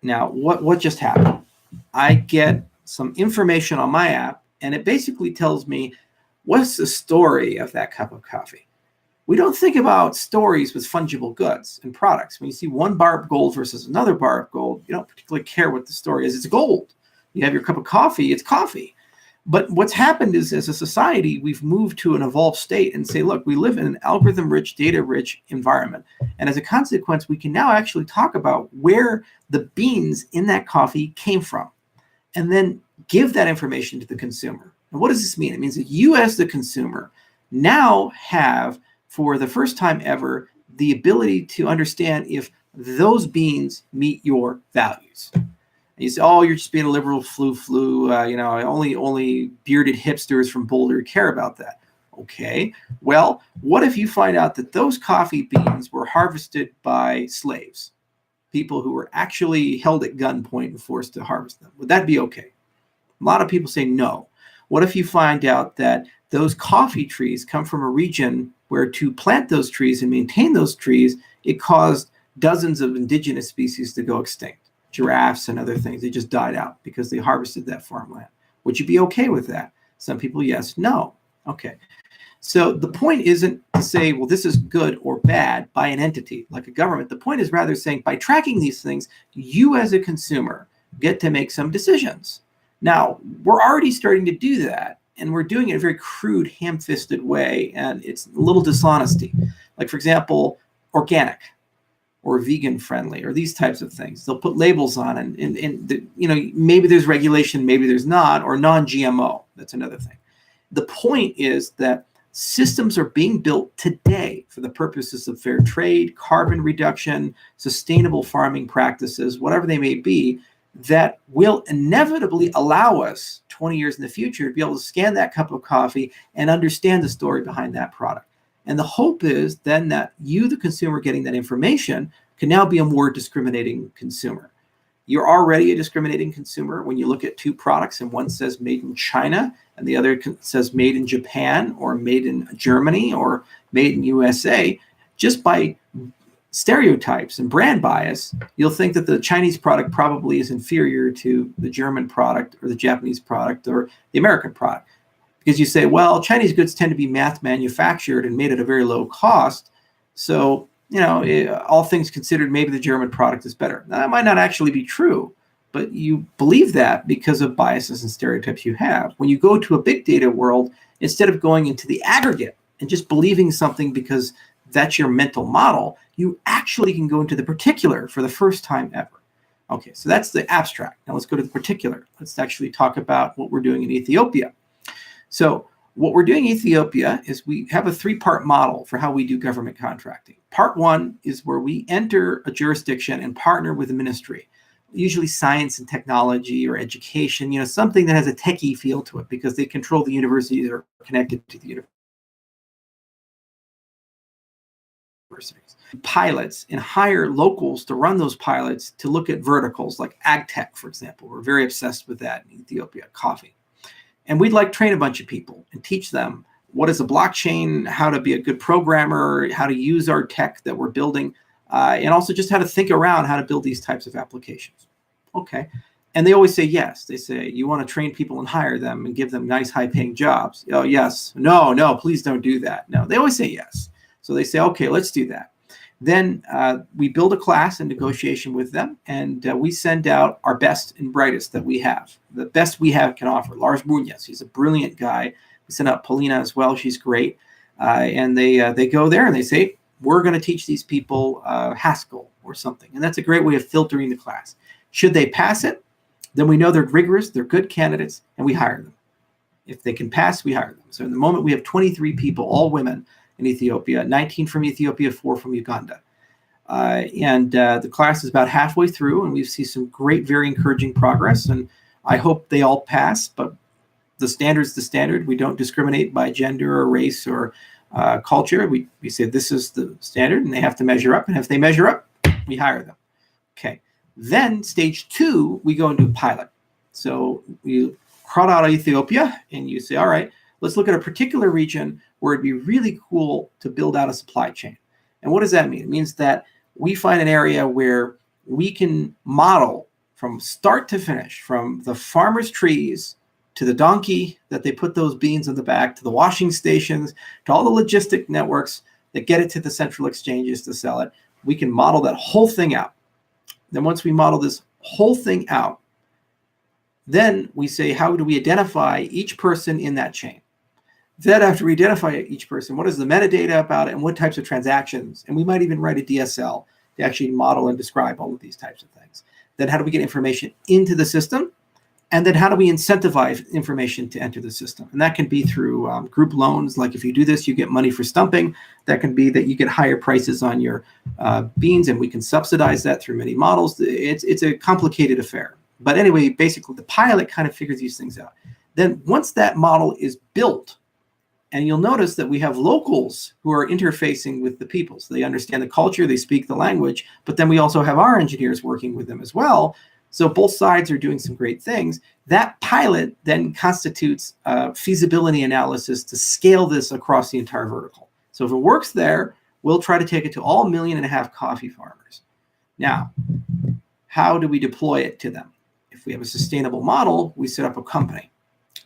Now, what just happened? I get some information on my app, and it basically tells me what's the story of that cup of coffee. We don't think about stories with fungible goods and products. When you see one bar of gold versus another bar of gold, you don't particularly care what the story is. It's gold. You have your cup of coffee, it's coffee. But what's happened is, as a society, we've moved to an evolved state and say, look, we live in an algorithm-rich, data-rich environment. And as a consequence, we can now actually talk about where the beans in that coffee came from, and then give that information to the consumer. And what does this mean? It means that you, as the consumer, now have, for the first time ever, the ability to understand if those beans meet your values. And you say, oh, you're just being a liberal flu. Only bearded hipsters from Boulder care about that. Okay, well, what if you find out that those coffee beans were harvested by slaves, people who were actually held at gunpoint and forced to harvest them? Would that be okay? A lot of people say no. What if you find out that those coffee trees come from a region where, to plant those trees and maintain those trees, it caused dozens of indigenous species to go extinct? Giraffes and other things, they just died out because they harvested that farmland. Would you be okay with that? Some people, yes, no. Okay. So the point isn't to say, well, this is good or bad by an entity like a government. The point is rather saying, by tracking these things, you as a consumer get to make some decisions. Now, we're already starting to do that, and we're doing it in a very crude, ham-fisted way, and it's a little dishonesty. Like, for example, organic or vegan friendly, or these types of things. They'll put labels on, and maybe there's regulation, maybe there's not, or non-GMO. That's another thing. The point is that systems are being built today for the purposes of fair trade, carbon reduction, sustainable farming practices, whatever they may be, that will inevitably allow us 20 years in the future to be able to scan that cup of coffee and understand the story behind that product. And the hope is then that you, the consumer, getting that information, can now be a more discriminating consumer. You're already a discriminating consumer when you look at 2 products and one says made in China and the other says made in Japan or made in Germany or made in USA. Just by stereotypes and brand bias, you'll think that the Chinese product probably is inferior to the German product or the Japanese product or the American product. Because you say, well, Chinese goods tend to be mass manufactured and made at a very low cost. So, all things considered, maybe the German product is better. Now, that might not actually be true, but you believe that because of biases and stereotypes you have. When you go to a big data world, instead of going into the aggregate and just believing something because that's your mental model, you actually can go into the particular for the first time ever. Okay, so that's the abstract. Now let's go to the particular. Let's actually talk about what we're doing in Ethiopia. So what we're doing in Ethiopia is we have a 3-part model for how we do government contracting. Part 1 is where we enter a jurisdiction and partner with the ministry. usually science and technology or education, something that has a techie feel to it, because they control the universities that are connected to the universities. Pilots, and hire locals to run those pilots to look at verticals like ag tech, for example. We're very obsessed with that in Ethiopia, coffee. And we'd like train a bunch of people and teach them what is a blockchain, how to be a good programmer, how to use our tech that we're building, and also just how to think around how to build these types of applications. Okay. And they always say yes. They say, you want to train people and hire them and give them nice, high-paying jobs. Oh, yes. No, please don't do that. No, they always say yes. So they say, okay, let's do that. Then we build a class in negotiation with them, and we send out our best and brightest that we have. The best we have can offer. Lars Muñoz, he's a brilliant guy. We send out Paulina as well. She's great. And they go there and they say, we're going to teach these people Haskell or something. And that's a great way of filtering the class. Should they pass it, then we know they're rigorous, they're good candidates, and we hire them. If they can pass, we hire them. So in the moment, we have 23 people, all women in Ethiopia, 19 from Ethiopia, 4 from Uganda. The class is about halfway through, and we see some great, very encouraging progress. And I hope they all pass, but the standard's the standard. We don't discriminate by gender or race or culture. We say this is the standard, and they have to measure up. And if they measure up, we hire them. Okay. Then stage 2, we go into pilot. So you crowd out Ethiopia, and you say, all right, let's look at a particular region where it'd be really cool to build out a supply chain. And what does that mean? It means that we find an area where we can model from start to finish, from the farmer's trees to the donkey that they put those beans on the back, to the washing stations, to all the logistic networks that get it to the central exchanges to sell it. We can model that whole thing out. Then once we model this whole thing out, then we say, how do we identify each person in that chain? Then after we identify each person, what is the metadata about it and what types of transactions? And we might even write a DSL to actually model and describe all of these types of things. Then how do we get information into the system? And then how do we incentivize information to enter the system? And that can be through group loans. Like if you do this, you get money for stumping. That can be that you get higher prices on your beans, and we can subsidize that through many models. It's a complicated affair. But anyway, basically the pilot kind of figures these things out. Then once that model is built, and you'll notice that we have locals who are interfacing with the people. So they understand the culture, they speak the language, but then we also have our engineers working with them as well. So both sides are doing some great things. That pilot then constitutes feasibility analysis to scale this across the entire vertical. So if it works there, we'll try to take it to all 1.5 million coffee farmers. Now, how do we deploy it to them? If we have a sustainable model, we set up a company,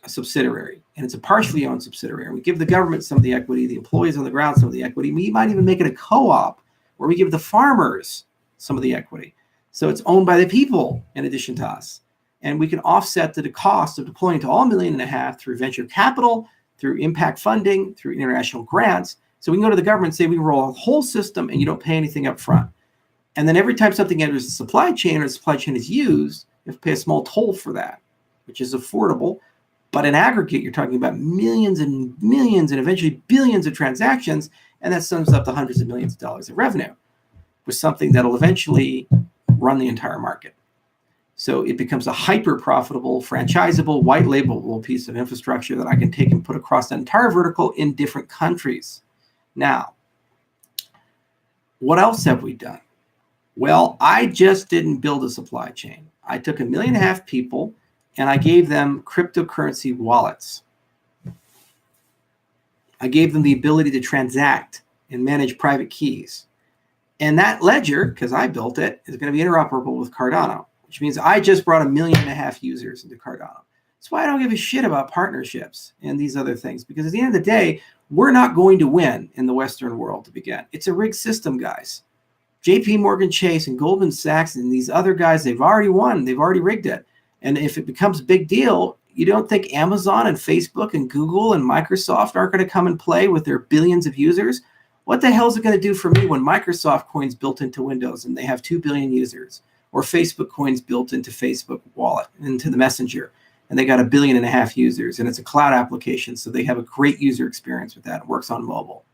a subsidiary, and it's a partially owned subsidiary. We give the government some of the equity, the employees on the ground some of the equity. We might even make it a co-op where we give the farmers some of the equity. So it's owned by the people in addition to us. And we can offset the cost of deploying to all 1.5 million through venture capital, through impact funding, through international grants. So we can go to the government and say, we roll a whole system and you don't pay anything up front. And then every time something enters the supply chain or the supply chain is used, you have to pay a small toll for that, which is affordable. But in aggregate, you're talking about millions and millions and eventually billions of transactions. And that sums up to hundreds of millions of dollars of revenue with something that'll eventually run the entire market. So it becomes a hyper profitable, franchisable, white labelable piece of infrastructure that I can take and put across the entire vertical in different countries. Now, what else have we done? Well, I just didn't build a supply chain. I took 1.5 million people and I gave them cryptocurrency wallets. I gave them the ability to transact and manage private keys. And that ledger, because I built it, is going to be interoperable with Cardano, which means I just brought 1.5 million users into Cardano. That's why I don't give a shit about partnerships and these other things, because at the end of the day, we're not going to win in the Western world to begin. It's a rigged system, guys. JP Morgan Chase and Goldman Sachs and these other guys, they've already won. They've already rigged it. And if it becomes a big deal, you don't think Amazon and Facebook and Google and Microsoft aren't going to come and play with their billions of users? What the hell is it going to do for me when Microsoft coins built into Windows and they have 2 billion users, or Facebook coins built into Facebook Wallet, into the Messenger, and they got 1.5 billion users, and it's a cloud application, so they have a great user experience with that. It works on mobile.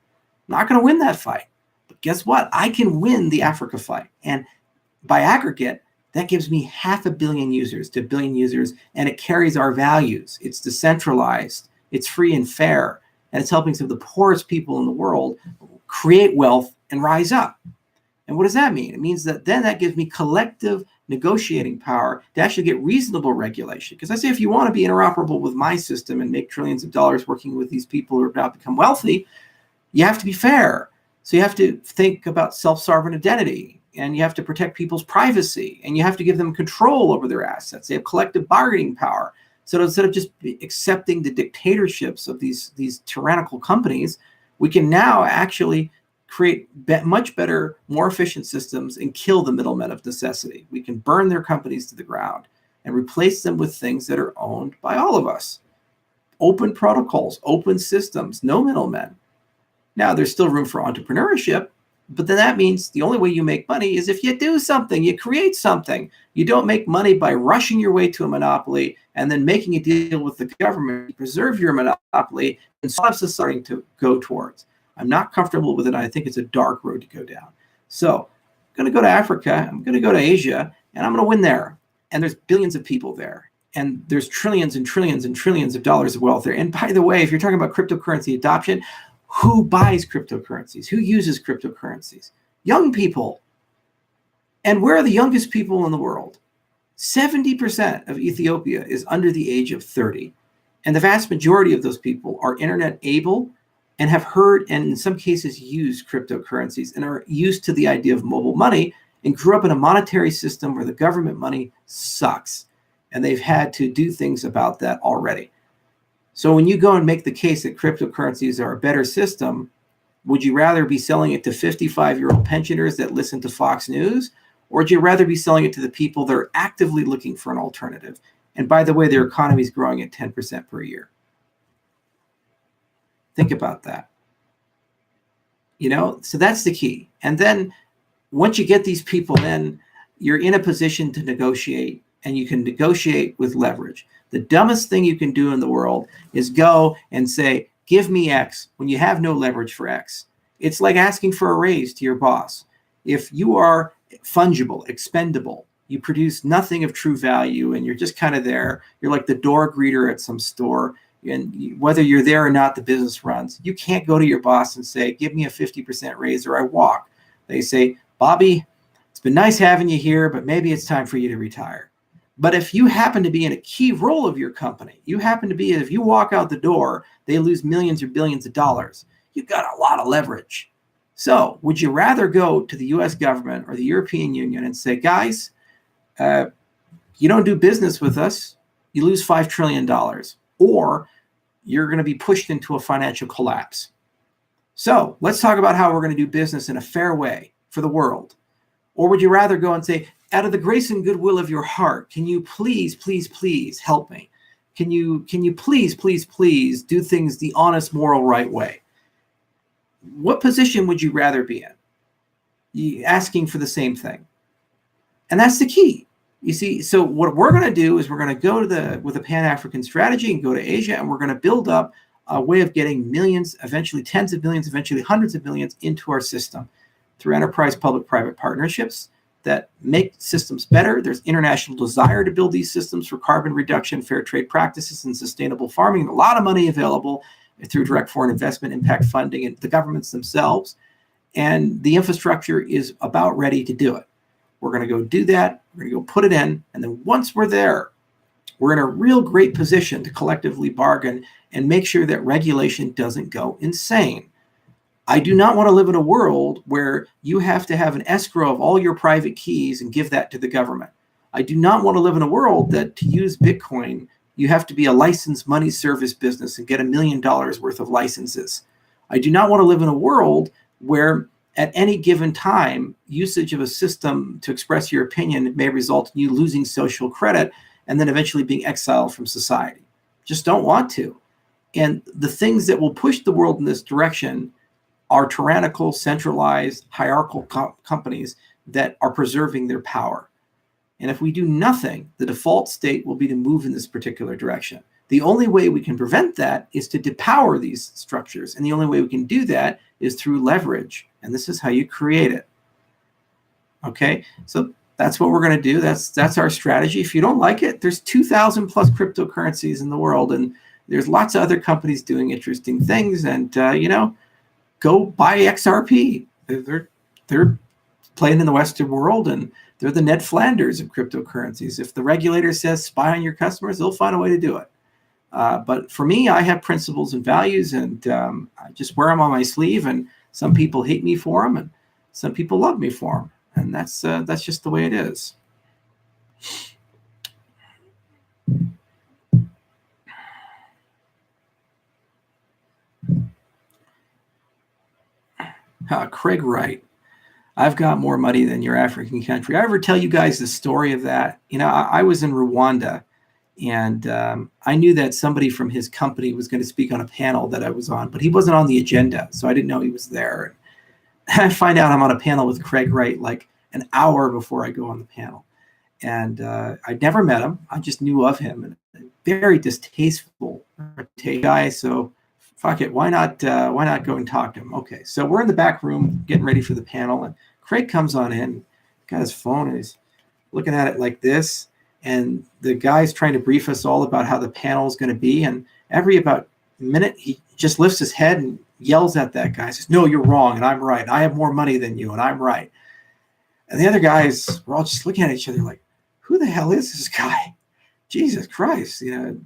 I'm not going to win that fight, but guess what? I can win the Africa fight, and by aggregate, That gives me 500 million users to 1 billion users, and it carries our values. It's decentralized, it's free and fair, and it's helping some of the poorest people in the world create wealth and rise up. And what does that mean? It means that then that gives me collective negotiating power to actually get reasonable regulation. Because I say, if you want to be interoperable with my system and make trillions of dollars working with these people who are about to become wealthy, you have to be fair. So you have to think about self-sovereign identity, and you have to protect people's privacy, and you have to give them control over their assets. They have collective bargaining power. So instead of just accepting the dictatorships of these tyrannical companies, we can now actually create much better, more efficient systems and kill the middlemen of necessity. We can burn their companies to the ground and replace them with things that are owned by all of us. Open protocols, open systems, no middlemen. Now, there's still room for entrepreneurship, but then that means the only way you make money is if you do something, you create something. You don't make money by rushing your way to a monopoly and then making a deal with the government to preserve your monopoly, and so that's starting to go towards. I'm not comfortable with it. I think it's a dark road to go down. So I'm going to go to Africa, I'm going to go to Asia, and I'm going to win there. And there's billions of people there. And there's trillions and trillions and trillions of dollars of wealth there. And by the way, if you're talking about cryptocurrency adoption, who buys cryptocurrencies? Who uses cryptocurrencies? Young people. And where are the youngest people in the world? 70% of Ethiopia is under the age of 30. And the vast majority of those people are internet able and have heard and in some cases use cryptocurrencies and are used to the idea of mobile money and grew up in a monetary system where the government money sucks. And they've had to do things about that already. So when you go and make the case that cryptocurrencies are a better system, would you rather be selling it to 55-year-old pensioners that listen to Fox News? Or would you rather be selling it to the people that are actively looking for an alternative? And by the way, their economy is growing at 10% per year. Think about that. So that's the key. And then once you get these people in, you're in a position to negotiate, and you can negotiate with leverage. The dumbest thing you can do in the world is go and say, give me X when you have no leverage for X. It's like asking for a raise to your boss. If you are fungible, expendable, you produce nothing of true value, and you're just kind of there, you're like the door greeter at some store, and whether you're there or not, the business runs. You can't go to your boss and say, give me a 50% raise or I walk. They say, Bobby, it's been nice having you here, but maybe it's time for you to retire. But if you happen to be in a key role of your company, if you walk out the door, they lose millions or billions of dollars. You've got a lot of leverage. So would you rather go to the US government or the European Union and say, guys, you don't do business with us, you lose $5 trillion, or you're going to be pushed into a financial collapse. So let's talk about how we're going to do business in a fair way for the world. Or would you rather go and say, out of the grace and goodwill of your heart, can you please, please, please help me? Can you please, please, please do things the honest, moral, right way? What position would you rather be in? You asking for the same thing. And that's the key. You see, so what we're going to do is we're going to go with a Pan-African strategy and go to Asia, and we're going to build up a way of getting millions, eventually tens of millions, eventually hundreds of millions into our system through enterprise public-private partnerships that make systems better. There's international desire to build these systems for carbon reduction, fair trade practices, and sustainable farming. And a lot of money available through direct foreign investment, impact funding, and the governments themselves. And the infrastructure is about ready to do it. We're going to go do that. We're going to go put it in. And then once we're there, we're in a real great position to collectively bargain and make sure that regulation doesn't go insane. I do not want to live in a world where you have to have an escrow of all your private keys and give that to the government. I do not want to live in a world that to use Bitcoin, you have to be a licensed money service business and get $1 million worth of licenses. I do not want to live in a world where at any given time, usage of a system to express your opinion may result in you losing social credit and then eventually being exiled from society. Just don't want to. And the things that will push the world in this direction are tyrannical, centralized, hierarchical companies that are preserving their power. And if we do nothing, the default state will be to move in this particular direction. The only way we can prevent that is to depower these structures. And the only way we can do that is through leverage. And this is how you create it. Okay, so that's what we're going to do. That's our strategy. If you don't like it, there's 2,000 plus cryptocurrencies in the world, and there's lots of other companies doing interesting things. And go buy XRP. They're playing in the Western world, and they're the Ned Flanders of cryptocurrencies. If the regulator says spy on your customers, they'll find a way to do it. But for me, I have principles and values, and I just wear them on my sleeve. And some people hate me for them, and some people love me for them. And that's just the way it is. Craig Wright. I've got more money than your African country. I ever tell you guys the story of that? I was in Rwanda, and I knew that somebody from his company was going to speak on a panel that I was on, but he wasn't on the agenda, so I didn't know he was there. I find out I'm on a panel with Craig Wright like an hour before I go on the panel. And I'd never met him. I just knew of him. And a very distasteful guy. So fuck it. Why not go and talk to him? Okay. So we're in the back room getting ready for the panel. And Craig comes on in, got his phone, and he's looking at it like this. And the guy's trying to brief us all about how the panel is going to be. And every about minute, he just lifts his head and yells at that guy. Says, "No, you're wrong, and I'm right. I have more money than you, and I'm right." And the other guys were all just looking at each other like, "Who the hell is this guy? Jesus Christ! Did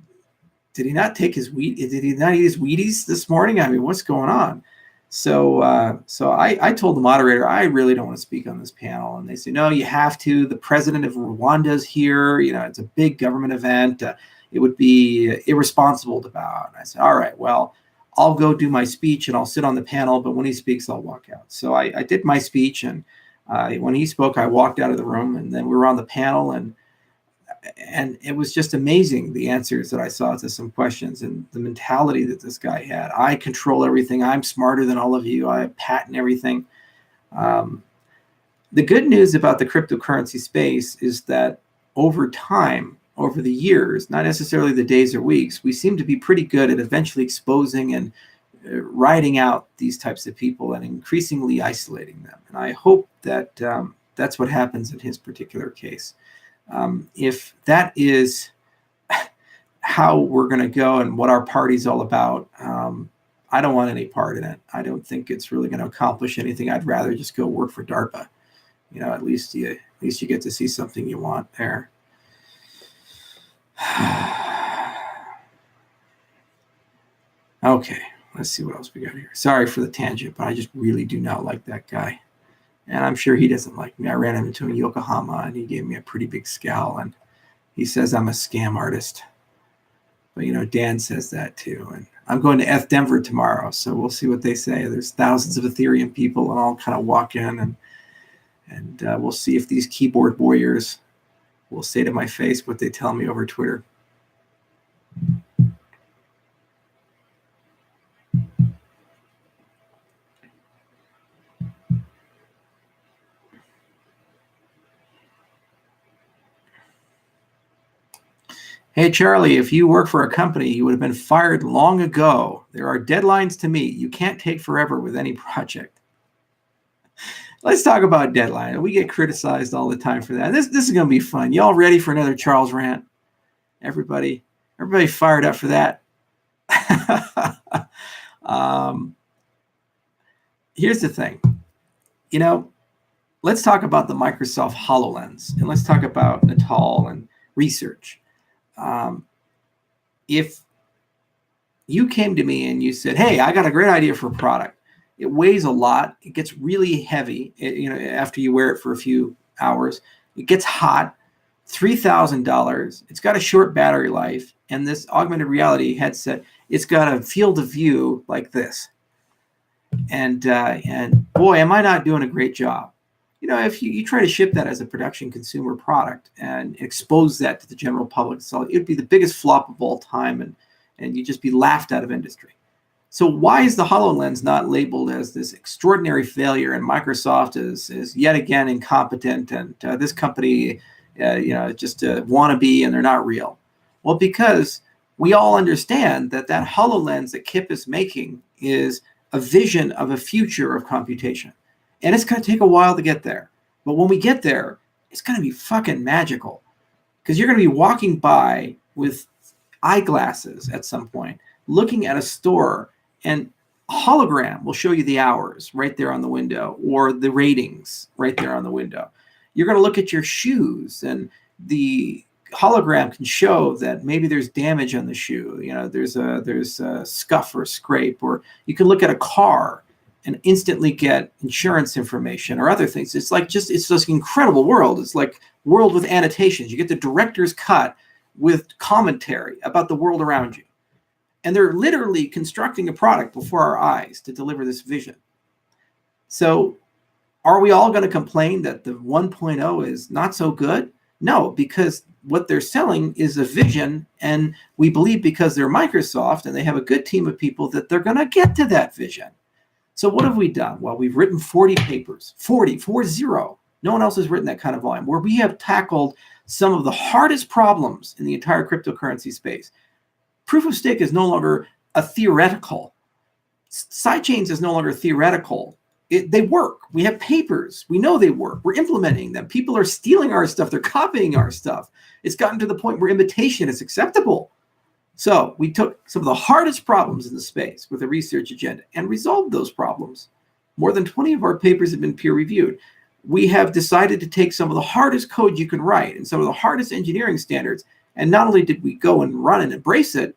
he not take his wheat? Did he not eat his Wheaties this morning? I mean, what's going on?" So I told the moderator, I really don't want to speak on this panel. And they said, "No, you have to. The president of Rwanda is here. It's a big government event. It would be irresponsible to bow out." And I said, "All right, well, I'll go do my speech and I'll sit on the panel, but when he speaks, I'll walk out." So I did my speech, and when he spoke, I walked out of the room, and then we were on the panel, and it was just amazing, the answers that I saw to some questions and the mentality that this guy had. I control everything. I'm smarter than all of you. I patent everything. The good news about the cryptocurrency space is that over time, over the years, not necessarily the days or weeks, we seem to be pretty good at eventually exposing and riding out these types of people and increasingly isolating them. And I hope that that's what happens in his particular case. If that is how we're going to go and what our party's all about, I don't want any part in it. I don't think it's really going to accomplish anything. I'd rather just go work for DARPA. At least you get to see something you want there. Okay, let's see what else we got here. Sorry for the tangent, but I just really do not like that guy. And I'm sure he doesn't like me. I ran into him in Yokohama, and he gave me a pretty big scowl. And he says I'm a scam artist. But, Dan says that too. And I'm going to F Denver tomorrow, so we'll see what they say. There's thousands of Ethereum people, and I'll kind of walk in, and we'll see if these keyboard warriors will say to my face what they tell me over Twitter. Hey, Charlie, if you work for a company, you would have been fired long ago. There are deadlines to meet. You can't take forever with any project. Let's talk about deadline. We get criticized all the time for that. This is going to be fun. Y'all ready for another Charles rant? Everybody fired up for that? Here's the thing. Let's talk about the Microsoft HoloLens, and let's talk about Natal and research. If you came to me and you said, "Hey, I got a great idea for a product. It weighs a lot. It gets really heavy, after you wear it for a few hours. It gets hot, $3,000. It's got a short battery life, and this augmented reality headset, it's got a field of view like this. And boy, am I not doing a great job." If you try to ship that as a production consumer product and expose that to the general public, so it would be the biggest flop of all time, and you'd just be laughed out of industry. So why is the HoloLens not labeled as this extraordinary failure, and Microsoft is yet again incompetent, and this company, just a wannabe, and they're not real? Well, because we all understand that HoloLens that Kip is making is a vision of a future of computation. And it's going to take a while to get there. But when we get there, it's going to be fucking magical, because you're going to be walking by with eyeglasses at some point, looking at a store, and a hologram will show you the hours right there on the window, or the ratings right there on the window. You're going to look at your shoes, and the hologram can show that maybe there's damage on the shoe. You know, there's a scuff or a scrape. Or you can look at a car and instantly get insurance information or other things. It's just an incredible world. It's like world with annotations. You get the director's cut with commentary about the world around you. And they're literally constructing a product before our eyes to deliver this vision. So are we all going to complain that the 1.0 is not so good? No, because what they're selling is a vision, and we believe because they're Microsoft and they have a good team of people that they're going to get to that vision. So what have we done? Well, we've written 40 papers, 40. No one else has written that kind of volume, where we have tackled some of the hardest problems in the entire cryptocurrency space. Proof of stake is no longer a theoretical. Sidechains is no longer theoretical. They work. We have papers. We know they work. We're implementing them. People are stealing our stuff. They're copying our stuff. It's gotten to the point where imitation is acceptable. So we took some of the hardest problems in the space with a research agenda and resolved those problems. More than 20 of our papers have been peer reviewed. We have decided to take some of the hardest code you can write and some of the hardest engineering standards. And not only did we go and run and embrace it,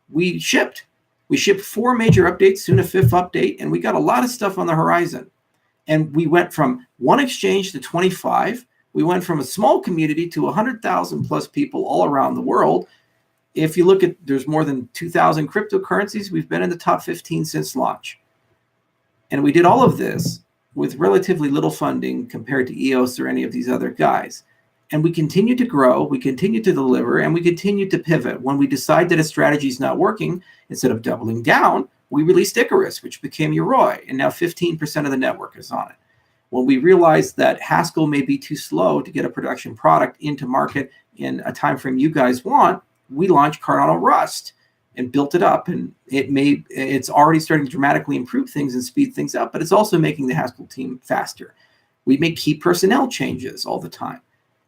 we shipped 4 major updates, soon a 5th update, and we got a lot of stuff on the horizon. And we went from 1 exchange to 25. We went from a small community to 100,000 plus people all around the world. If you look at, there's more than 2,000 cryptocurrencies. We've been in the top 15 since launch. And we did all of this with relatively little funding compared to EOS or any of these other guys. And we continue to grow, we continue to deliver, and we continue to pivot. When we decide that a strategy is not working, instead of doubling down, we released Icarus, which became Yoroi, and now 15% of the network is on it. When we realized that Haskell may be too slow to get a production product into market in a time frame you guys want, we launched Cardano Rust and built it up. And it's already starting to dramatically improve things and speed things up, but it's also making the Haskell team faster. We make key personnel changes all the time.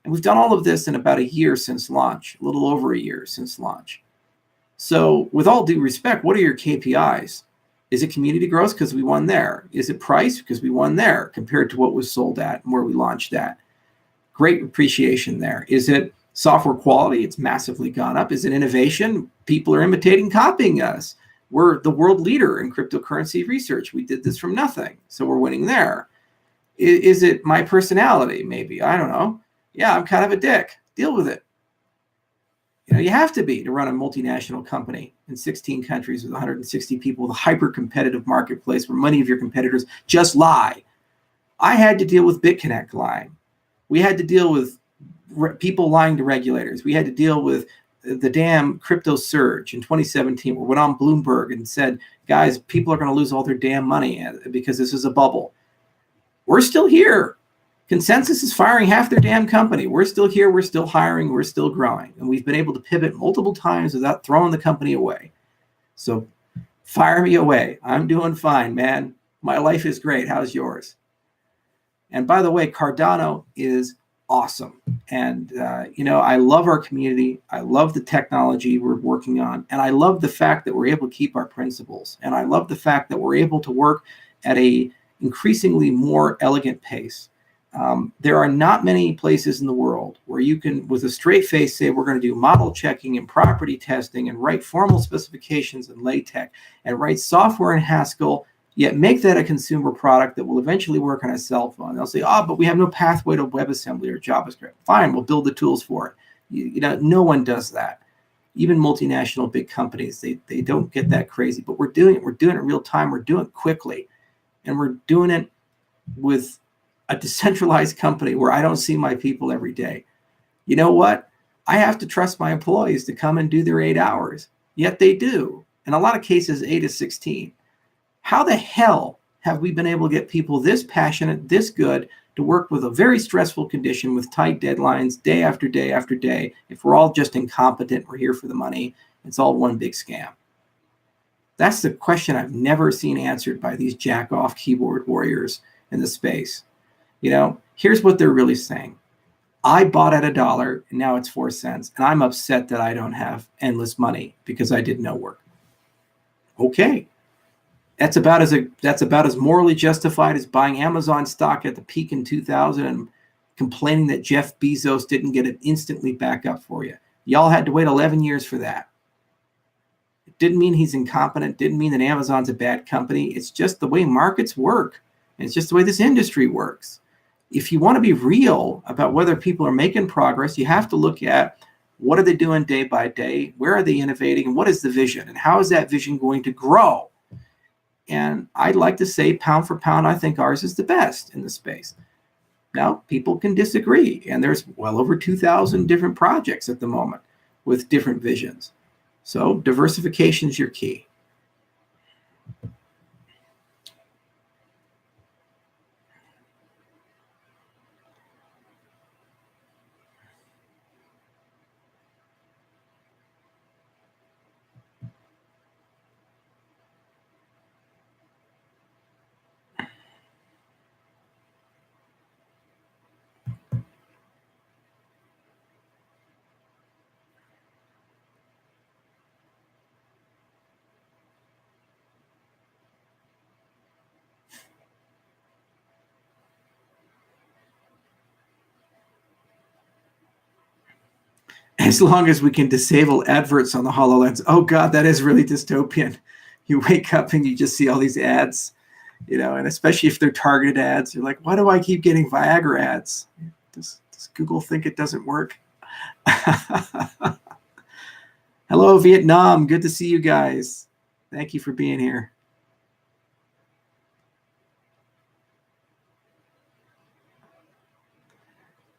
And we've done all of this in about a year since launch, a little over a year since launch. So with all due respect, what are your KPIs? Is it community growth because we won there? Is it price because we won there compared to what was sold at and where we launched at? Great appreciation there. Is it software quality? It's massively gone up. Is it innovation? People are imitating, copying us. We're the world leader in cryptocurrency research. We did this from nothing, so we're winning there. Is it my personality? Maybe, I don't know. Yeah, I'm kind of a dick. Deal with it. You know, you have to be to run a multinational company in 16 countries with 160 people with a hyper-competitive marketplace where many of your competitors just lie. I had to deal with BitConnect lying. We had to deal with people lying to regulators. We had to deal with the damn crypto surge in 2017, where we went on Bloomberg and said, guys, people are going to lose all their damn money because this is a bubble. We're still here. Consensus is firing half their damn company. We're still here. We're still hiring. We're still growing. And we've been able to pivot multiple times without throwing the company away. So fire me away. I'm doing fine, man. My life is great. How's yours? And by the way, Cardano is awesome. And, I love our community. I love the technology we're working on. And I love the fact that we're able to keep our principles. And I love the fact that we're able to work at a increasingly more elegant pace. There are not many places in the world where you can, with a straight face, say we're going to do model checking and property testing and write formal specifications in LaTeX and write software in Haskell, yet make that a consumer product that will eventually work on a cell phone. They'll say, but we have no pathway to WebAssembly or JavaScript. Fine, we'll build the tools for it. No one does that. Even multinational big companies, they don't get that crazy. But we're doing it. We're doing it in real time. We're doing it quickly. And we're doing it with a decentralized company where I don't see my people every day. You know what? I have to trust my employees to come and do their 8 hours. Yet they do. In a lot of cases, 8 to 16. How the hell have we been able to get people this passionate, this good, to work with a very stressful condition with tight deadlines day after day after day? If we're all just incompetent, we're here for the money, it's all one big scam. That's the question I've never seen answered by these jack-off keyboard warriors in the space. Here's what they're really saying. I bought at $1, and now it's 4 cents, and I'm upset that I don't have endless money because I did no work. Okay. That's about as morally justified as buying Amazon stock at the peak in 2000 and complaining that Jeff Bezos didn't get it instantly back up for you. Y'all had to wait 11 years for that. It didn't mean he's incompetent. Didn't mean that Amazon's a bad company. It's just the way markets work. And it's just the way this industry works. If you want to be real about whether people are making progress, you have to look at what are they doing day by day, where are they innovating, and what is the vision, and how is that vision going to grow? And I'd like to say, pound for pound, I think ours is the best in the space. Now, people can disagree, and there's well over 2,000 different projects at the moment with different visions. So diversification is your key. As long as we can disable adverts on the HoloLens. Oh God, that is really dystopian. You wake up and you just see all these ads, and especially if they're targeted ads, you're like, why do I keep getting Viagra ads? Does Google think it doesn't work? Hello, Vietnam. Good to see you guys. Thank you for being here.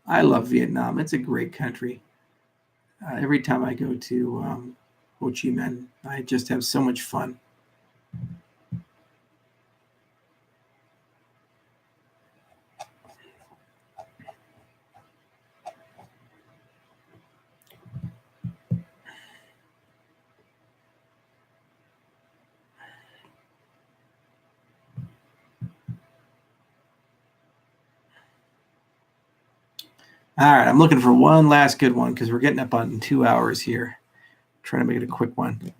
I love Vietnam. It's a great country. Every time I go to Ho Chi Minh, I just have so much fun. All right, I'm looking for one last good one because we're getting up on 2 hours here. Trying to make it a quick one.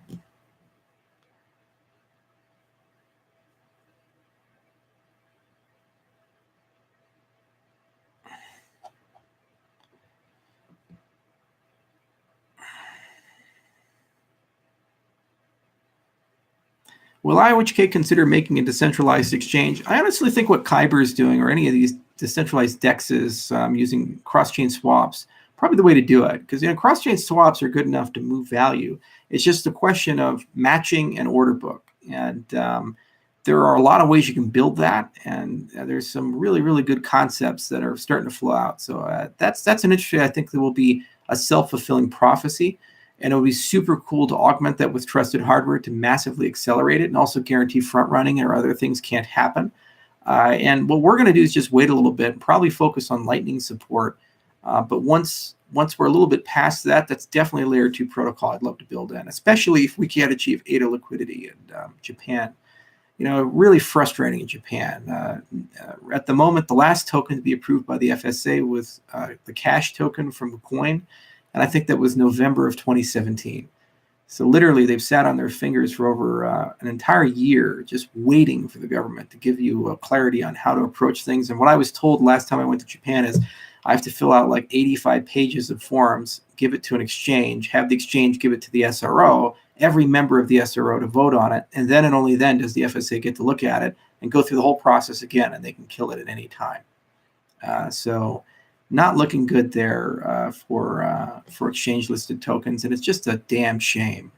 Will IOHK consider making a decentralized exchange? I honestly think what Kyber is doing, or any of these decentralized DEXs using cross-chain swaps, probably the way to do it, because cross-chain swaps are good enough to move value. It's just a question of matching an order book, and there are a lot of ways you can build that, and there's some really, really good concepts that are starting to flow out. So that's an interesting. I think there will be a self-fulfilling prophecy. And it would be super cool to augment that with trusted hardware to massively accelerate it and also guarantee front running or other things can't happen. And what we're going to do is just wait a little bit and probably focus on Lightning support. But once we're a little bit past that, that's definitely a layer 2 protocol I'd love to build in, especially if we can't achieve ADA liquidity in Japan. Really frustrating in Japan. At the moment, the last token to be approved by the FSA was the cash token from Coin. And I think that was November of 2017. So literally, they've sat on their fingers for over an entire year just waiting for the government to give you clarity on how to approach things. And what I was told last time I went to Japan is I have to fill out like 85 pages of forms, give it to an exchange, have the exchange give it to the SRO, every member of the SRO to vote on it. And then and only then does the FSA get to look at it and go through the whole process again, and they can kill it at any time. So not looking good there for exchange listed tokens, and it's just a damn shame.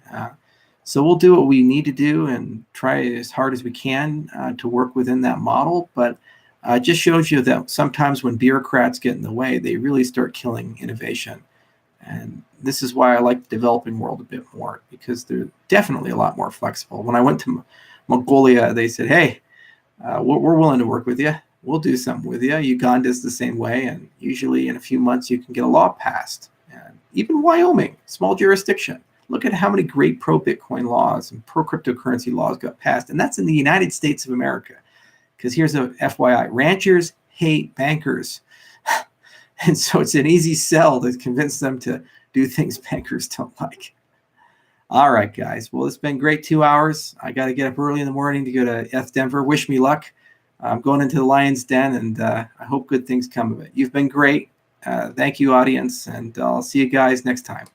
So we'll do what we need to do and try as hard as we can to work within that model. But it just shows you that sometimes when bureaucrats get in the way, they really start killing innovation. And this is why I like the developing world a bit more, because they're definitely a lot more flexible. When I went to Mongolia, they said, hey, we're willing to work with you. We'll do something with you. Uganda's the same way, and usually in a few months you can get a law passed. And even Wyoming, small jurisdiction. Look at how many great pro-Bitcoin laws and pro-cryptocurrency laws got passed, and that's in the United States of America. Because here's a FYI, ranchers hate bankers. And so it's an easy sell to convince them to do things bankers don't like. All right, guys. Well, it's been great 2 hours. I got to get up early in the morning to go to Denver. Wish me luck. I'm going into the Lion's Den, and I hope good things come of it. You've been great. Thank you, audience, and I'll see you guys next time.